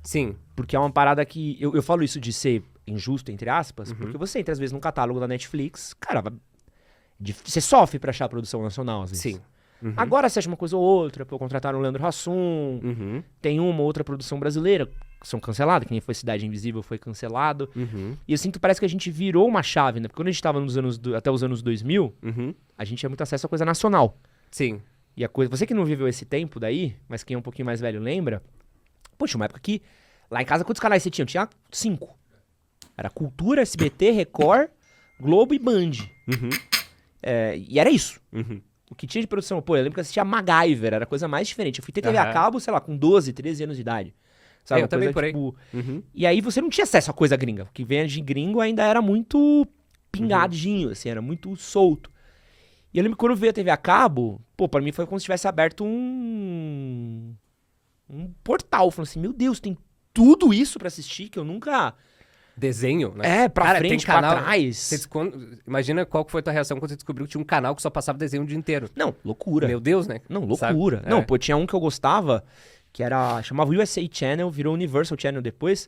C: Sim.
B: Porque é uma parada que... Eu falo isso de ser injusto, entre aspas, porque você entra, às vezes, num catálogo da Netflix, cara, você sofre pra achar a produção nacional, às vezes.
C: Sim. Uhum.
B: Agora você acha uma coisa ou outra, pô, contrataram o Leandro Hassum, tem uma ou outra produção brasileira que são canceladas, que nem foi Cidade Invisível, foi cancelado. E eu sinto, parece que a gente virou uma chave, né? Porque quando a gente tava até os anos 2000, a gente tinha muito acesso a coisa nacional.
C: Sim.
B: E a coisa... Você que não viveu esse tempo daí, mas quem é um pouquinho mais velho lembra, poxa, uma época que lá em casa quantos canais você tinha? Eu tinha 5. Era Cultura, SBT, Record, Globo e Band. E era isso. O que tinha de produção, pô, eu lembro que eu assistia MacGyver, era a coisa mais diferente. Eu fui ter TV a cabo, sei lá, com 12, 13 anos de idade. Sabe,
C: eu também por aí.
B: Tipo... E aí você não tinha acesso a coisa gringa. O que vem de gringo ainda era muito pingadinho, assim, era muito solto. E eu lembro que quando veio a TV a cabo, pô, pra mim foi como se tivesse aberto um portal. Falando assim, meu Deus, tem tudo isso pra assistir que eu nunca...
C: Desenho, né?
B: Pra
C: Cara,
B: frente,
C: tem canal,
B: pra trás.
C: Imagina qual que foi a tua reação quando você descobriu que tinha um canal que só passava desenho o dia inteiro.
B: Não, loucura.
C: Meu Deus, né?
B: Não, loucura.
C: Sabe?
B: Não, pô, tinha um que eu gostava, que chamava USA Channel, virou Universal Channel depois,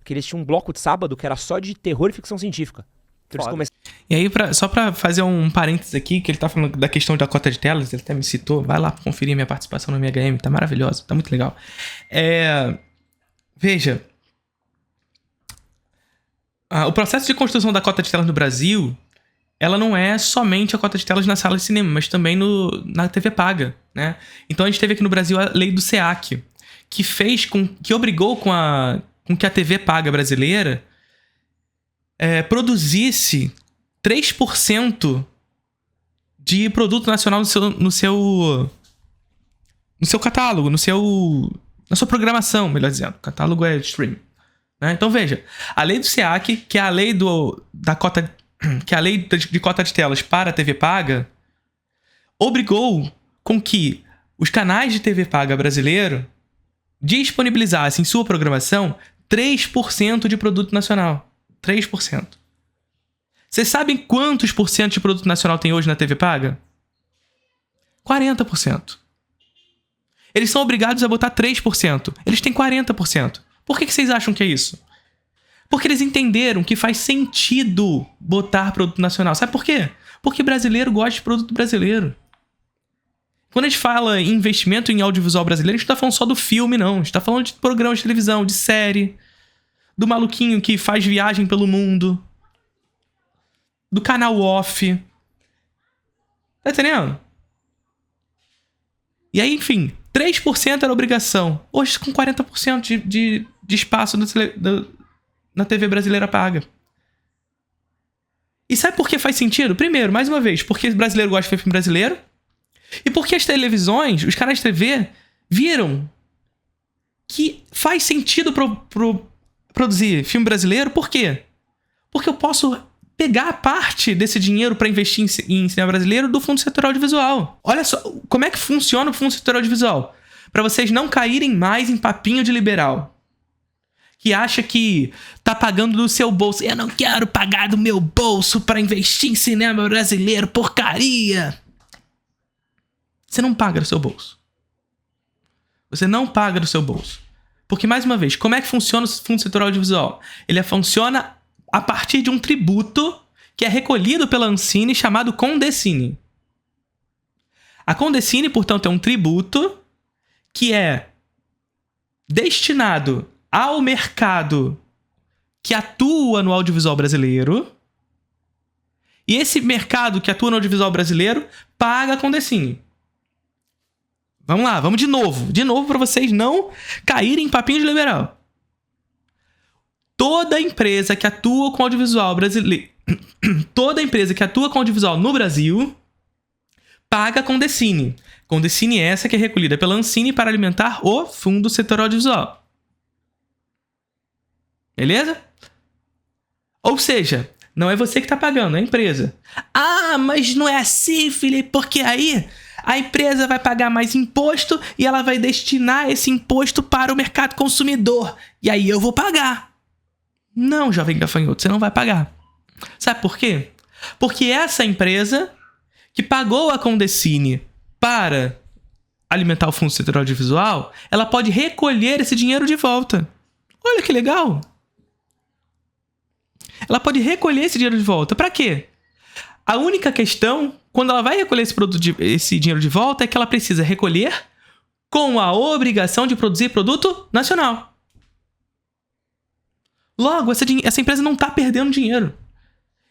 B: que eles tinham um bloco de sábado que era só de terror e ficção científica. Então eles
A: E aí, só pra fazer um parênteses aqui, que ele tá falando da questão da cota de telas, ele até me citou, vai lá conferir minha participação no MHM, tá maravilhosa, tá muito legal. Veja, o processo de construção da cota de telas no Brasil, ela não é somente a cota de telas na sala de cinema, mas também na TV paga, né? Então a gente teve aqui no Brasil a lei do SEAC, que obrigou com que a TV paga brasileira produzisse 3% de produto nacional no seu catálogo, na sua programação, melhor dizendo. O catálogo é streaming. Né? Então veja, a lei do SEAC, que é a lei de cota de telas para a TV paga, obrigou com que os canais de TV paga brasileiro disponibilizassem em sua programação 3% de produto nacional. 3%. Vocês sabem quantos por cento de produto nacional tem hoje na TV paga? 40%. Eles são obrigados a botar 3%. Eles têm 40%. Por que vocês acham que é isso? Porque eles entenderam que faz sentido botar produto nacional. Sabe por quê? Porque brasileiro gosta de produto brasileiro. Quando a gente fala em investimento em audiovisual brasileiro, a gente não tá falando só do filme, não. A gente tá falando de programas de televisão, de série, do maluquinho que faz viagem pelo mundo, do canal off. Tá entendendo? E aí, enfim, 3% era obrigação. Hoje, com 40% de espaço na TV brasileira paga. E sabe por que faz sentido? Primeiro, mais uma vez, porque o brasileiro gosta de ver filme brasileiro. E porque as televisões, os canais de TV, viram que faz sentido produzir filme brasileiro. Por quê? Porque eu posso pegar parte desse dinheiro para investir em cinema brasileiro do Fundo Setorial Audiovisual. Olha só, como é que funciona o Fundo Setorial Audiovisual? Para vocês não caírem mais em papinho de liberal. Que acha que tá pagando do seu bolso. Eu não quero pagar do meu bolso para investir em cinema brasileiro, porcaria. Você não paga do seu bolso. Você não paga do seu bolso. Porque, mais uma vez, como é que funciona o Fundo Setorial Audiovisual? Ele funciona a partir de um tributo que é recolhido pela Ancine chamado Condecine. A Condecine, portanto, é um tributo que é destinado ao mercado que atua no audiovisual brasileiro. E esse mercado que atua no audiovisual brasileiro paga a Condecine. Vamos lá, vamos de novo para vocês não caírem em papinho de liberal. Toda empresa que atua com audiovisual brasileiro, toda empresa que atua com audiovisual no Brasil paga a Condecine. Condecine é essa que é recolhida pela Ancine para alimentar o Fundo Setorial Audiovisual. Beleza? Ou seja, não é você que está pagando, é a empresa. Ah, mas não é assim, Felipe, porque aí a empresa vai pagar mais imposto e ela vai destinar esse imposto para o mercado consumidor. E aí eu vou pagar. Não, jovem gafanhoto, você não vai pagar. Sabe por quê? Porque essa empresa que pagou a Condecine para alimentar o Fundo Setorial Audiovisual, ela pode recolher esse dinheiro de volta. Olha que legal. Ela pode recolher esse dinheiro de volta. Para quê? A única questão, quando ela vai recolher esse dinheiro de volta, é que ela precisa recolher com a obrigação de produzir produto nacional. Logo, essa empresa não está perdendo dinheiro.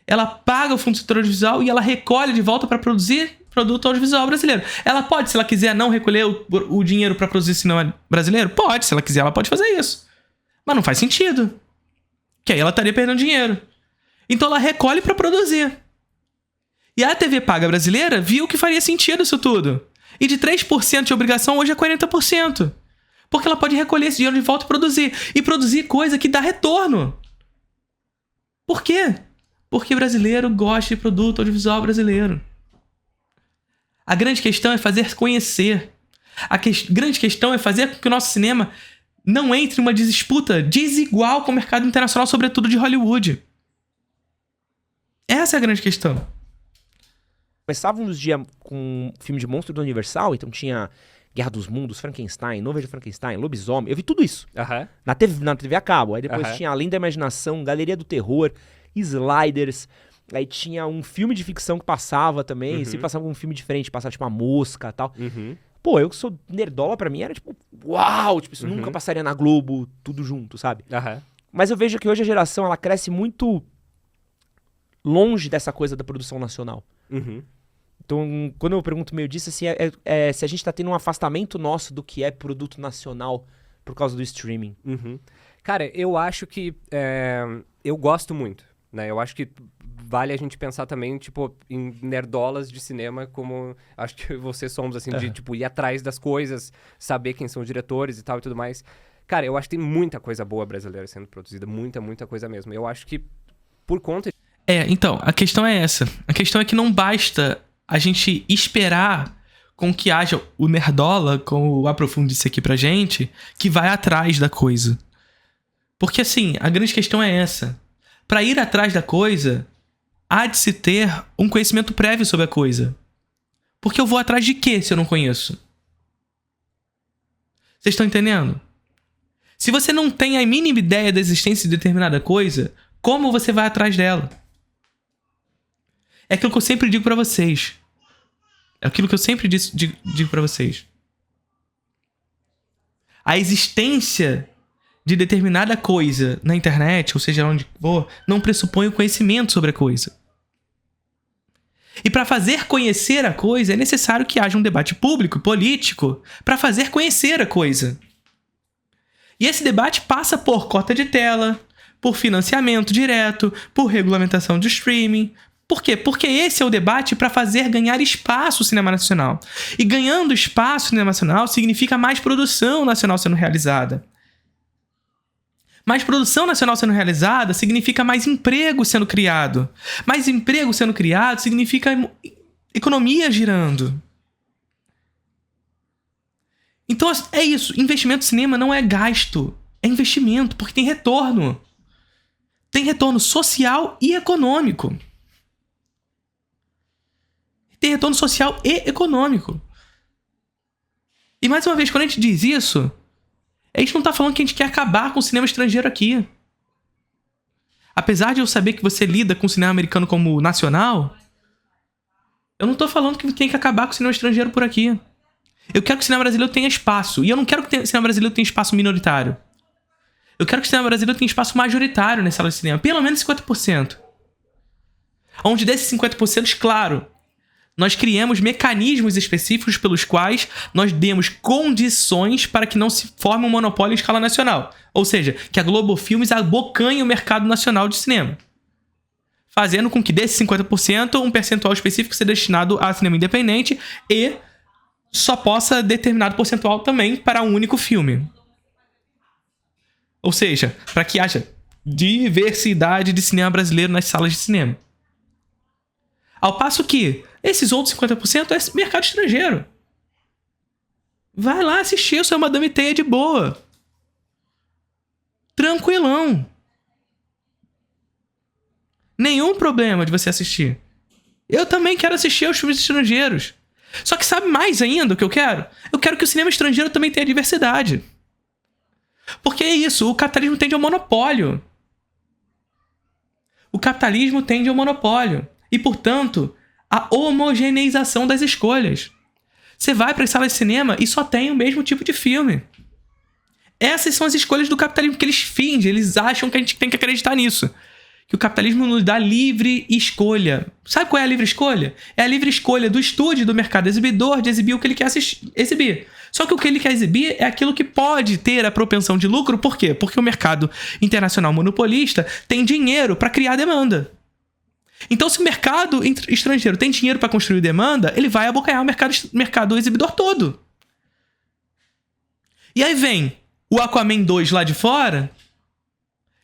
A: Ela paga o Fundo Setorial Audiovisual e ela recolhe de volta para produzir produto audiovisual brasileiro. Ela pode, se ela quiser, não recolher o dinheiro para produzir cinema brasileiro? Pode, se ela quiser, ela pode fazer isso. Mas não faz sentido. Que aí ela estaria perdendo dinheiro. Então ela recolhe para produzir. E a TV paga brasileira viu que faria sentido isso tudo. E de 3% de obrigação hoje é 40%. Porque ela pode recolher esse dinheiro de volta e produzir. E produzir coisa que dá retorno. Por quê? Porque brasileiro gosta de produto audiovisual brasileiro. A grande questão é fazer conhecer. Grande questão é fazer com que o nosso cinema não entre em uma disputa desigual com o mercado internacional, sobretudo de Hollywood. Essa é a grande questão.
B: Começávamos os dias com um filme de monstro do Universal, então tinha Guerra dos Mundos, Frankenstein, Novo de Frankenstein, Lobisomem, eu vi tudo isso. Na TV a cabo. Aí depois tinha Além da Imaginação, Galeria do Terror, Sliders. Aí tinha um filme de ficção que passava também, se passava um filme diferente, passava tipo uma mosca e tal. Pô, eu que sou nerdola, pra mim era tipo, uau, tipo, isso nunca passaria na Globo, tudo junto, sabe? Mas eu vejo que hoje a geração, ela cresce muito longe dessa coisa da produção nacional. Então, quando eu pergunto meio disso, assim, se a gente tá tendo um afastamento nosso do que é produto nacional por causa do streaming.
C: Cara, eu acho que eu gosto muito, né? Eu acho que vale a gente pensar também, tipo, em nerdolas de cinema, como acho que vocês somos, assim, de, tipo, ir atrás das coisas, saber quem são os diretores e tal e tudo mais. Cara, eu acho que tem muita coisa boa brasileira sendo produzida, muita coisa mesmo. Eu acho que, por conta...
A: Então, a questão é essa. A questão é que não basta a gente esperar com que haja o nerdola, como o Aprofunde-se aqui pra gente, que vai atrás da coisa. Porque, assim, a grande questão é essa. Pra ir atrás da coisa, há de se ter um conhecimento prévio sobre a coisa. Porque eu vou atrás de quê se eu não conheço? Vocês estão entendendo? Se você não tem a mínima ideia da existência de determinada coisa, como você vai atrás dela? É aquilo que eu sempre digo pra vocês. É aquilo que eu sempre digo pra vocês. A existência de determinada coisa na internet, ou seja, onde for, não pressupõe o conhecimento sobre a coisa. E para fazer conhecer a coisa, é necessário que haja um debate público, político, para fazer conhecer a coisa. E esse debate passa por cota de tela, por financiamento direto, por regulamentação de streaming. Por quê? Porque esse é o debate para fazer ganhar espaço o cinema nacional. E ganhando espaço o cinema nacional significa mais produção nacional sendo realizada. Mais produção nacional sendo realizada significa mais emprego sendo criado. Mais emprego sendo criado significa economia girando. Então é isso. Investimento em cinema não é gasto. É investimento, porque tem retorno. Tem retorno social e econômico. Tem retorno social e econômico. E mais uma vez, quando a gente diz isso, A gente não tá falando que a gente quer acabar com o cinema estrangeiro aqui. Apesar de eu saber que você lida com o cinema americano como nacional, eu não tô falando que tem que acabar com o cinema estrangeiro por aqui. Eu quero que o cinema brasileiro tenha espaço. E eu não quero que o cinema brasileiro tenha espaço minoritário. Eu quero que o cinema brasileiro tenha espaço majoritário nessa sala de cinema. Pelo menos 50%. Onde desses 50%, claro, nós criamos mecanismos específicos pelos quais nós demos condições para que não se forme um monopólio em escala nacional. Ou seja, que a Globo Filmes abocanhe o mercado nacional de cinema. Fazendo com que desses 50%, um percentual específico seja destinado a cinema independente e só possa determinado percentual também para um único filme. Ou seja, para que haja diversidade de cinema brasileiro nas salas de cinema. Ao passo que esses outros 50% é mercado estrangeiro. Vai lá assistir o seu Madame Teia de boa. Tranquilão. Nenhum problema de você assistir. Eu também quero assistir aos filmes estrangeiros. Só que sabe mais ainda o que eu quero? Eu quero que o cinema estrangeiro também tenha diversidade. Porque é isso, o capitalismo tende ao monopólio. O capitalismo tende ao monopólio. E, portanto, a homogeneização das escolhas. Você vai para as salas de cinema e só tem o mesmo tipo de filme. Essas são as escolhas do capitalismo que eles fingem. Eles acham que a gente tem que acreditar nisso. Que o capitalismo nos dá livre escolha. Sabe qual é a livre escolha? É a livre escolha do estúdio, do mercado exibidor, de exibir o que ele quer exibir. Só que o que ele quer exibir é aquilo que pode ter a propensão de lucro. Por quê? Porque o mercado internacional monopolista tem dinheiro para criar demanda. Então, se o mercado estrangeiro tem dinheiro para construir demanda, ele vai abocanhar o mercado exibidor todo. E aí vem o Aquaman 2 lá de fora,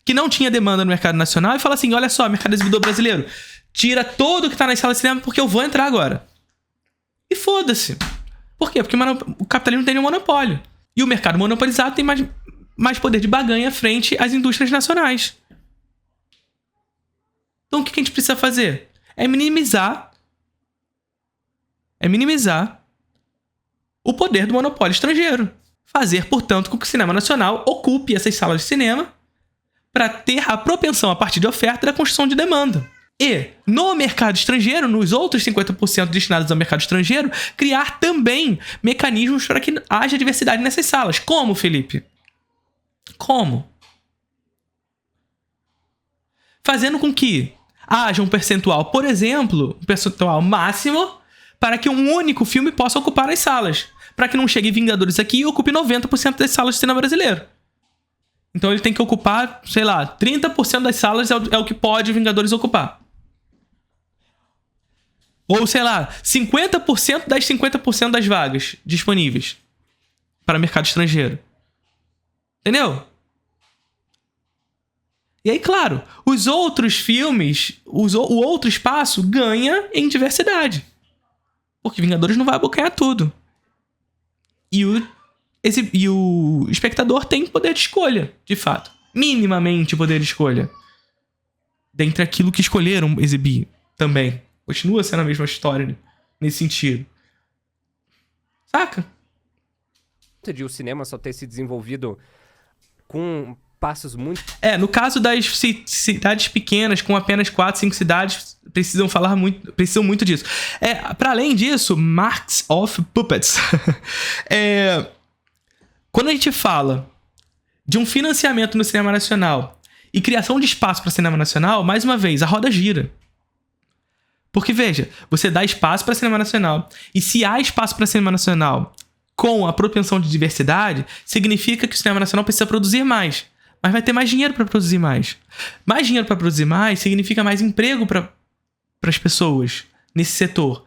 A: que não tinha demanda no mercado nacional, e fala assim, olha só, mercado exibidor brasileiro, tira tudo que tá nas salas de cinema porque eu vou entrar agora. E foda-se. Por quê? Porque o capitalismo tem um monopólio. E o mercado monopolizado tem mais poder de barganha frente às indústrias nacionais. Então o que a gente precisa fazer? É minimizar o poder do monopólio estrangeiro. Fazer, portanto, com que o cinema nacional ocupe essas salas de cinema para ter a propensão a partir de oferta da construção de demanda. E, no mercado estrangeiro, nos outros 50% destinados ao mercado estrangeiro, criar também mecanismos para que haja diversidade nessas salas. Como, Felipe? Como? Fazendo com que haja um percentual, por exemplo, um percentual máximo para que um único filme possa ocupar as salas. Para que não chegue Vingadores aqui e ocupe 90% das salas de cinema brasileiro. Então ele tem que ocupar, sei lá, 30% das salas é o que pode Vingadores ocupar. Ou, sei lá, 50% das 50% das vagas disponíveis para mercado estrangeiro. Entendeu? E aí, claro, os outros filmes, o outro espaço ganha em diversidade. Porque Vingadores não vai abocanhar tudo. E o espectador tem poder de escolha, de fato. Minimamente poder de escolha. Dentre aquilo que escolheram exibir também. Continua sendo a mesma história, né? Nesse sentido. Saca?
C: De o cinema só ter se desenvolvido com passos muito...
A: No caso das cidades pequenas, com apenas 4, 5 cidades, precisam muito disso. Para além disso, Marks of Puppets. Quando a gente fala de um financiamento no cinema nacional e criação de espaço para cinema nacional, mais uma vez, a roda gira. Porque, veja, você dá espaço para cinema nacional, e se há espaço para cinema nacional com a propensão de diversidade, significa que o cinema nacional precisa produzir mais. Mas vai ter mais dinheiro para produzir mais. Mais dinheiro para produzir mais significa mais emprego para as pessoas nesse setor.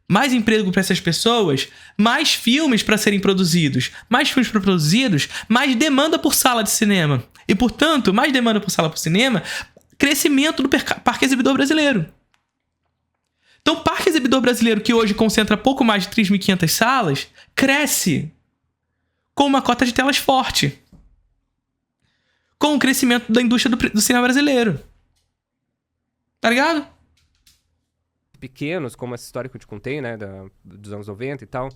A: Mais emprego para essas pessoas, mais filmes para serem produzidos. Mais filmes para produzidos, mais demanda por sala de cinema. E, portanto, mais demanda por sala de cinema, crescimento do parque exibidor brasileiro. Então, o parque exibidor brasileiro, que hoje concentra pouco mais de 3.500 salas, cresce com uma cota de telas forte. Com o crescimento da indústria do cinema brasileiro. Tá ligado?
C: Pequenos, como essa história que eu te contei, né, dos anos 90 e tal,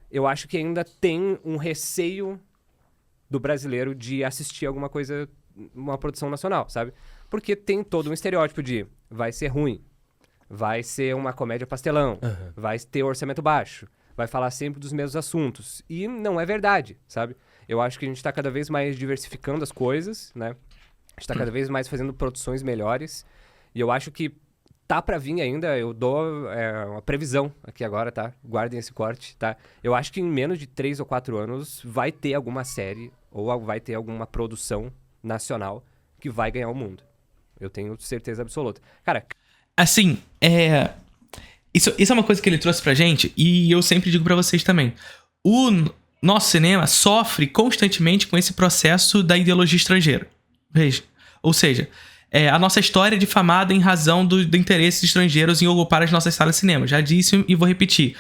C: eu acho que ainda tem um receio do brasileiro de assistir alguma coisa, uma produção nacional, sabe? Porque tem todo um estereótipo de vai ser ruim, vai ser uma comédia pastelão, vai ter orçamento baixo, vai falar sempre dos mesmos assuntos. E não é verdade, sabe? Eu acho que a gente tá cada vez mais diversificando as coisas, né? A gente tá cada vez mais fazendo produções melhores. E eu acho que tá pra vir ainda, eu dou uma previsão aqui agora, tá? Guardem esse corte, tá? Eu acho que em menos de 3 ou 4 anos vai ter alguma série ou vai ter alguma produção nacional que vai ganhar o mundo. Eu tenho certeza absoluta. Cara,
A: Assim, isso é uma coisa que ele trouxe pra gente, e eu sempre digo pra vocês também. O nosso cinema sofre constantemente com esse processo da ideologia estrangeira. Veja. Ou seja, a nossa história é difamada em razão do interesse de estrangeiros em ocupar as nossas salas de cinema. Já disse e vou repetir.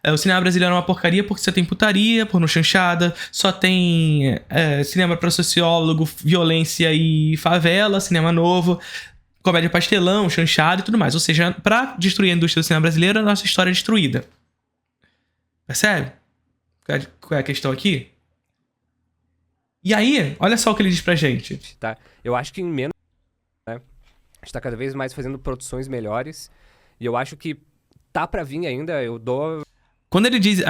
A: O cinema brasileiro é uma porcaria porque só tem putaria, pornô chanchada, só tem cinema pra sociólogo, violência e favela, cinema novo, comédia pastelão, chanchado e tudo mais. Ou seja, pra destruir a indústria do cinema brasileiro, a nossa história é destruída. Percebe? Qual é a questão aqui? E aí, olha só o que ele diz pra gente.
C: tá? Eu acho que em menos... Né? A gente tá cada vez mais fazendo produções melhores. E eu acho que tá pra vir ainda, eu dou...
A: Quando ele diz...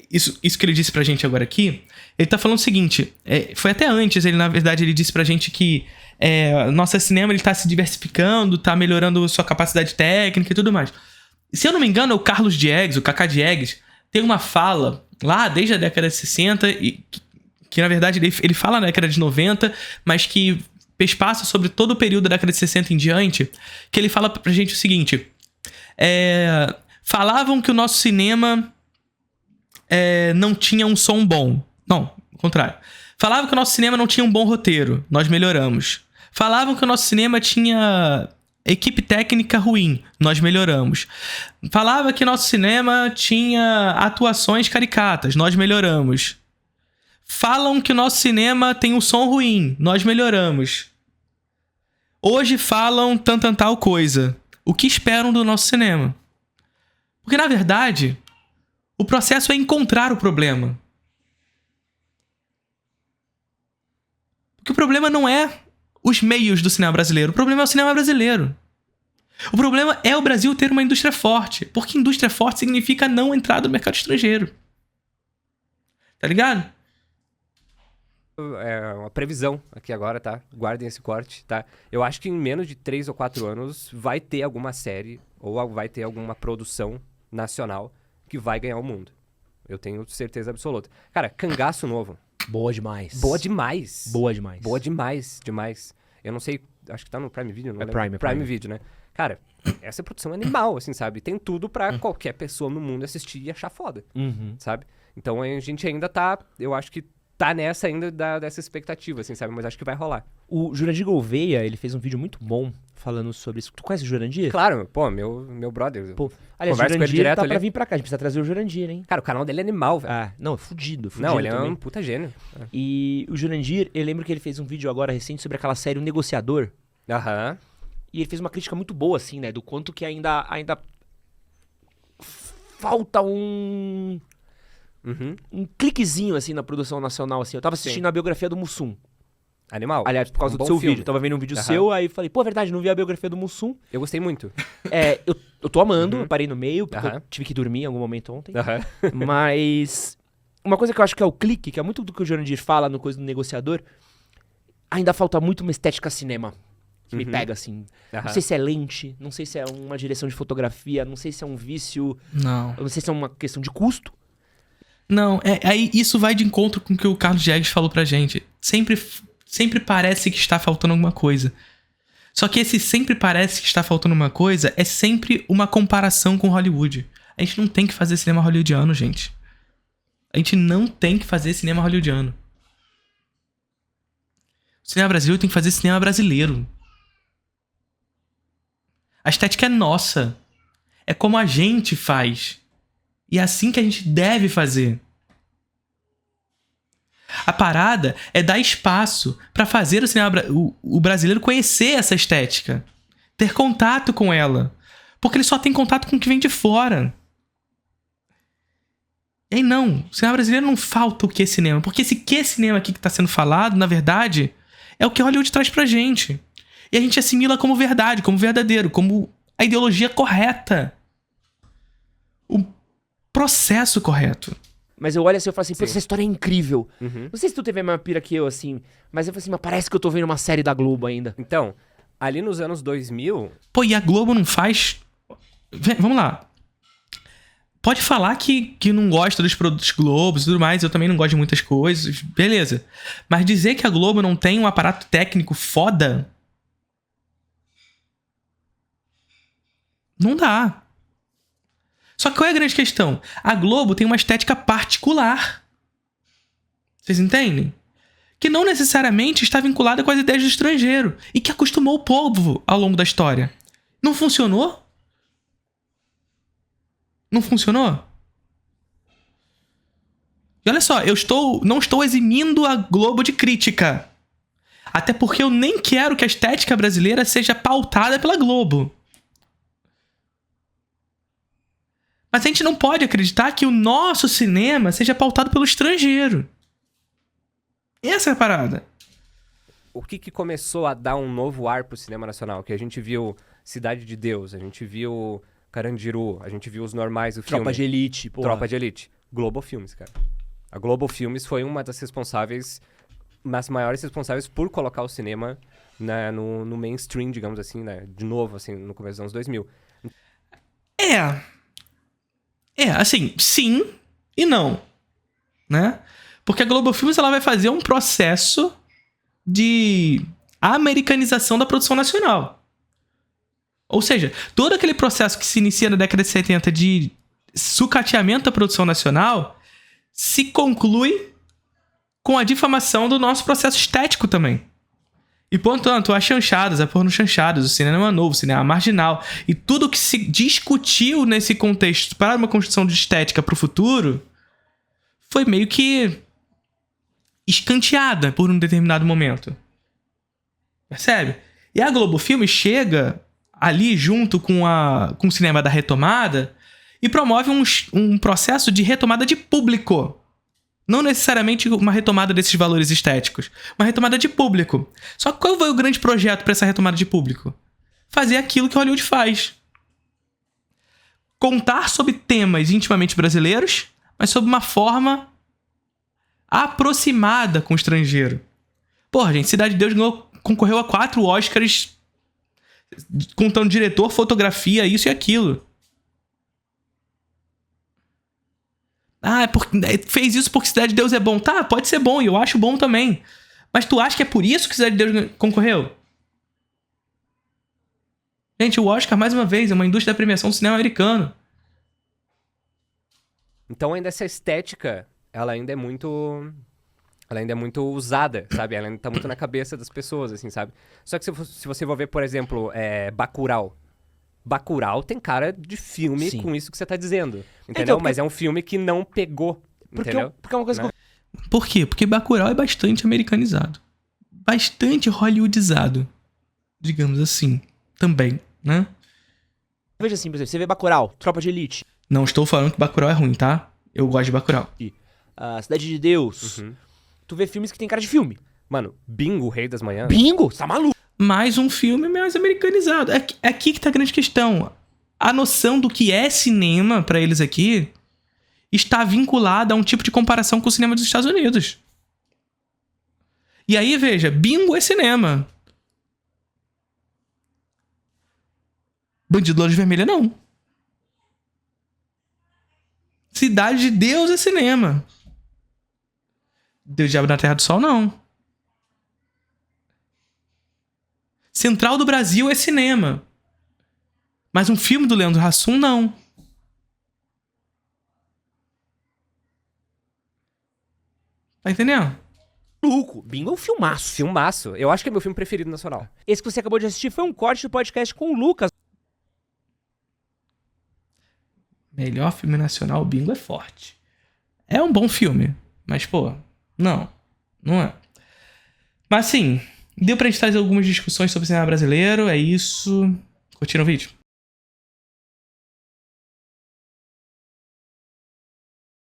A: Isso que ele disse pra gente agora aqui, ele tá falando o seguinte... foi até antes, na verdade, ele disse pra gente que nosso cinema ele tá se diversificando, tá melhorando sua capacidade técnica e tudo mais. Se eu não me engano, o Carlos Diegues, o Cacá Diegues, tem uma fala lá desde a década de 60, que na verdade ele fala na década de 90, mas que passa sobre todo o período da década de 60 em diante, que ele fala pra gente o seguinte... falavam que o nosso cinema não tinha um som bom. Não, ao contrário. Falavam que o nosso cinema não tinha um bom roteiro. Nós melhoramos. Falavam que o nosso cinema tinha equipe técnica ruim. Nós melhoramos. Falava que nosso cinema tinha atuações caricatas. Nós melhoramos. Falam que o nosso cinema tem um som ruim. Nós melhoramos. Hoje falam tal coisa. O que esperam do nosso cinema? Porque, na verdade, o processo é encontrar o problema. Porque o problema não é os meios do cinema brasileiro. O problema é o cinema brasileiro. O problema é o Brasil ter uma indústria forte. Porque indústria forte significa não entrada no mercado estrangeiro. Tá ligado?
C: Uma previsão aqui agora, tá? Guardem esse corte, tá? Eu acho que em menos de 3 ou 4 anos vai ter alguma série ou vai ter alguma produção nacional que vai ganhar o mundo. Eu tenho certeza absoluta. Cara, Cangaço Novo.
B: Boa demais.
C: Boa demais.
B: Boa demais.
C: Boa demais, demais. Eu não sei, acho que tá no Prime Video, não
B: É
C: lembro.
B: Prime
C: Video, né? Cara, essa produção é animal, assim, sabe? Tem tudo pra qualquer pessoa no mundo assistir e achar foda, sabe? Então a gente ainda tá, eu acho que tá nessa ainda dessa expectativa, assim, sabe? Mas acho que vai rolar.
B: O Jurandir Gouveia, ele fez um vídeo muito bom falando sobre isso. Tu conhece o Jurandir?
C: Claro, pô, meu brother.
B: Pô, aliás, o
C: Conversa com ele
B: Jurandir
C: direto
B: tá
C: ali.
B: pra vir pra cá. A gente precisa trazer o Jurandir, hein?
C: Cara, o canal dele é animal, velho.
B: Ah, não, é fudido
C: Não, ele é
B: também.
C: um puta gênio.
B: E o Jurandir, eu lembro que ele fez um vídeo agora recente sobre aquela série O Negociador.
C: Aham.
B: E ele fez uma crítica muito boa, assim, né? Do quanto que ainda falta um cliquezinho, assim, na produção nacional, assim. Eu tava assistindo a biografia do Mussum.
C: Animal.
B: Aliás, por causa
C: Um
B: do
C: bom
B: seu
C: filme.
B: vídeo. Eu tava vendo um vídeo
C: Aham.
B: seu, aí falei, pô, é verdade, não vi a biografia do Mussum.
C: Eu gostei muito.
B: Eu tô amando, eu parei no meio, porque
C: Aham.
B: eu tive que dormir em algum momento ontem.
C: Aham.
B: Mas uma coisa que eu acho que é o clique, que é muito do que o Jurandir fala no coisa do negociador, ainda falta muito uma estética cinema. Que me pega, assim.
C: Aham.
B: Não sei se é lente, não sei se é uma direção de fotografia, não sei se é um vício,
A: Não.
B: não sei se é uma questão de custo.
A: Não, aí isso vai de encontro com o que o Carlos Diegues falou pra gente. Sempre parece que está faltando alguma coisa. Só que esse sempre parece que está faltando uma coisa é sempre uma comparação com Hollywood. A gente não tem que fazer cinema hollywoodiano, gente. A gente não tem que fazer cinema hollywoodiano. O cinema brasileiro tem que fazer cinema brasileiro. A estética é nossa. É como a gente faz. E é assim que a gente deve fazer. A parada é dar espaço pra fazer o cinema o brasileiro conhecer essa estética. Ter contato com ela. Porque ele só tem contato com o que vem de fora. E aí não, o cinema brasileiro não falta o que é cinema. Porque esse que é cinema aqui que tá sendo falado, na verdade, é o que Hollywood traz pra gente. E a gente assimila como verdade, como verdadeiro, como a ideologia correta. O processo correto.
B: Mas eu olho assim e falo assim, pô,
C: Sim.
B: essa história é incrível.
C: Uhum.
B: Não sei se tu teve a mesma pira que eu, assim, mas eu falei assim, mas parece que eu tô vendo uma série da Globo ainda.
C: Então, ali nos anos 2000,
A: Pô, e a Globo não faz... Vamos lá. Pode falar que não gosta dos produtos Globos e tudo mais, eu também não gosto de muitas coisas, beleza. Mas dizer que a Globo não tem um aparato técnico foda... Não dá. Só que qual é a grande questão? A Globo tem uma estética particular. Vocês entendem? Que não necessariamente está vinculada com as ideias do estrangeiro. E que acostumou o povo ao longo da história. Não funcionou? Não funcionou? E olha só, não estou eximindo a Globo de crítica. Até porque eu nem quero que a estética brasileira seja pautada pela Globo. Mas a gente não pode acreditar que o nosso cinema seja pautado pelo estrangeiro. Essa é a parada.
C: o que começou a dar um novo ar pro cinema nacional? Que a gente viu Cidade de Deus, a gente viu Carandiru, a gente viu os normais do filme.
B: Tropa de Elite, porra.
C: Tropa de Elite. Global Filmes, cara. A Global Filmes foi uma das maiores responsáveis por colocar o cinema no mainstream, digamos assim, né? De novo, assim, no começo dos anos 2000.
A: Assim, sim e não, né? Porque a Global Filmes ela vai fazer um processo de americanização da produção nacional. Ou seja, todo aquele processo que se inicia na década de 70 de sucateamento da produção nacional se conclui com a difamação do nosso processo estético também. E, portanto, as chanchadas, a porno chanchadas, o cinema novo, o cinema marginal e tudo que se discutiu nesse contexto para uma construção de estética para o futuro foi meio que escanteada por um determinado momento. Percebe? E a Globo Filmes chega ali junto com o cinema da retomada e promove um processo de retomada de público. Não necessariamente uma retomada desses valores estéticos, uma retomada de público. Só que qual foi o grande projeto para essa retomada de público? Fazer aquilo que Hollywood faz. Contar sobre temas intimamente brasileiros, mas sob uma forma aproximada com o estrangeiro. Porra, gente, Cidade de Deus concorreu a 4 Oscars, contando diretor, fotografia, isso e aquilo. Fez isso porque Cidade de Deus é bom. Tá, pode ser bom, e eu acho bom também. Mas tu acha que é por isso que Cidade de Deus concorreu? Gente, o Oscar, mais uma vez, é uma indústria da premiação do cinema americano.
C: Então ainda essa estética, ela ainda é muito usada, sabe? Ela ainda tá muito na cabeça das pessoas, assim, sabe? Só que se você for ver, por exemplo, Bacurau. Bacurau tem cara de filme
B: Sim.
C: com isso que você tá dizendo, entendeu?
B: Então, porque-
C: Mas é um filme que não pegou, entendeu?
B: Porque é uma coisa
C: Né?
B: que eu...
A: Por quê? Porque Bacurau é bastante americanizado. Bastante hollywoodizado. Digamos assim. Também, né?
B: Veja assim, por exemplo, você vê Bacurau, Tropa de Elite,
A: Não estou falando que Bacurau é ruim, tá? Eu gosto de Bacurau.
B: Cidade de Deus.
C: Uhum.
B: Tu vê filmes que tem cara de filme.
C: Mano, Bingo, Rei das Manhãs.
B: Bingo? Você tá maluco?
A: Mais um filme mais americanizado. É aqui que tá a grande questão. A noção do que é cinema pra eles aqui está vinculada a um tipo de comparação com o cinema dos Estados Unidos. E aí, veja, Bingo é cinema. Bandido Olhos Vermelha, não. Cidade de Deus é cinema. Deus Diabo na Terra do Sol, não. Central do Brasil é cinema. Mas um filme do Leandro Hassum, não. Tá entendendo?
B: Maluco. Bingo é um filmaço.
C: Filmaço. Eu acho que é meu filme preferido nacional.
B: Esse que você acabou de assistir foi um corte do podcast com o Lucas.
A: Melhor filme nacional, Bingo é forte. É um bom filme. Mas, pô, não é. Mas, assim, deu pra gente trazer algumas discussões sobre o cinema brasileiro. É isso. Curtiram o vídeo?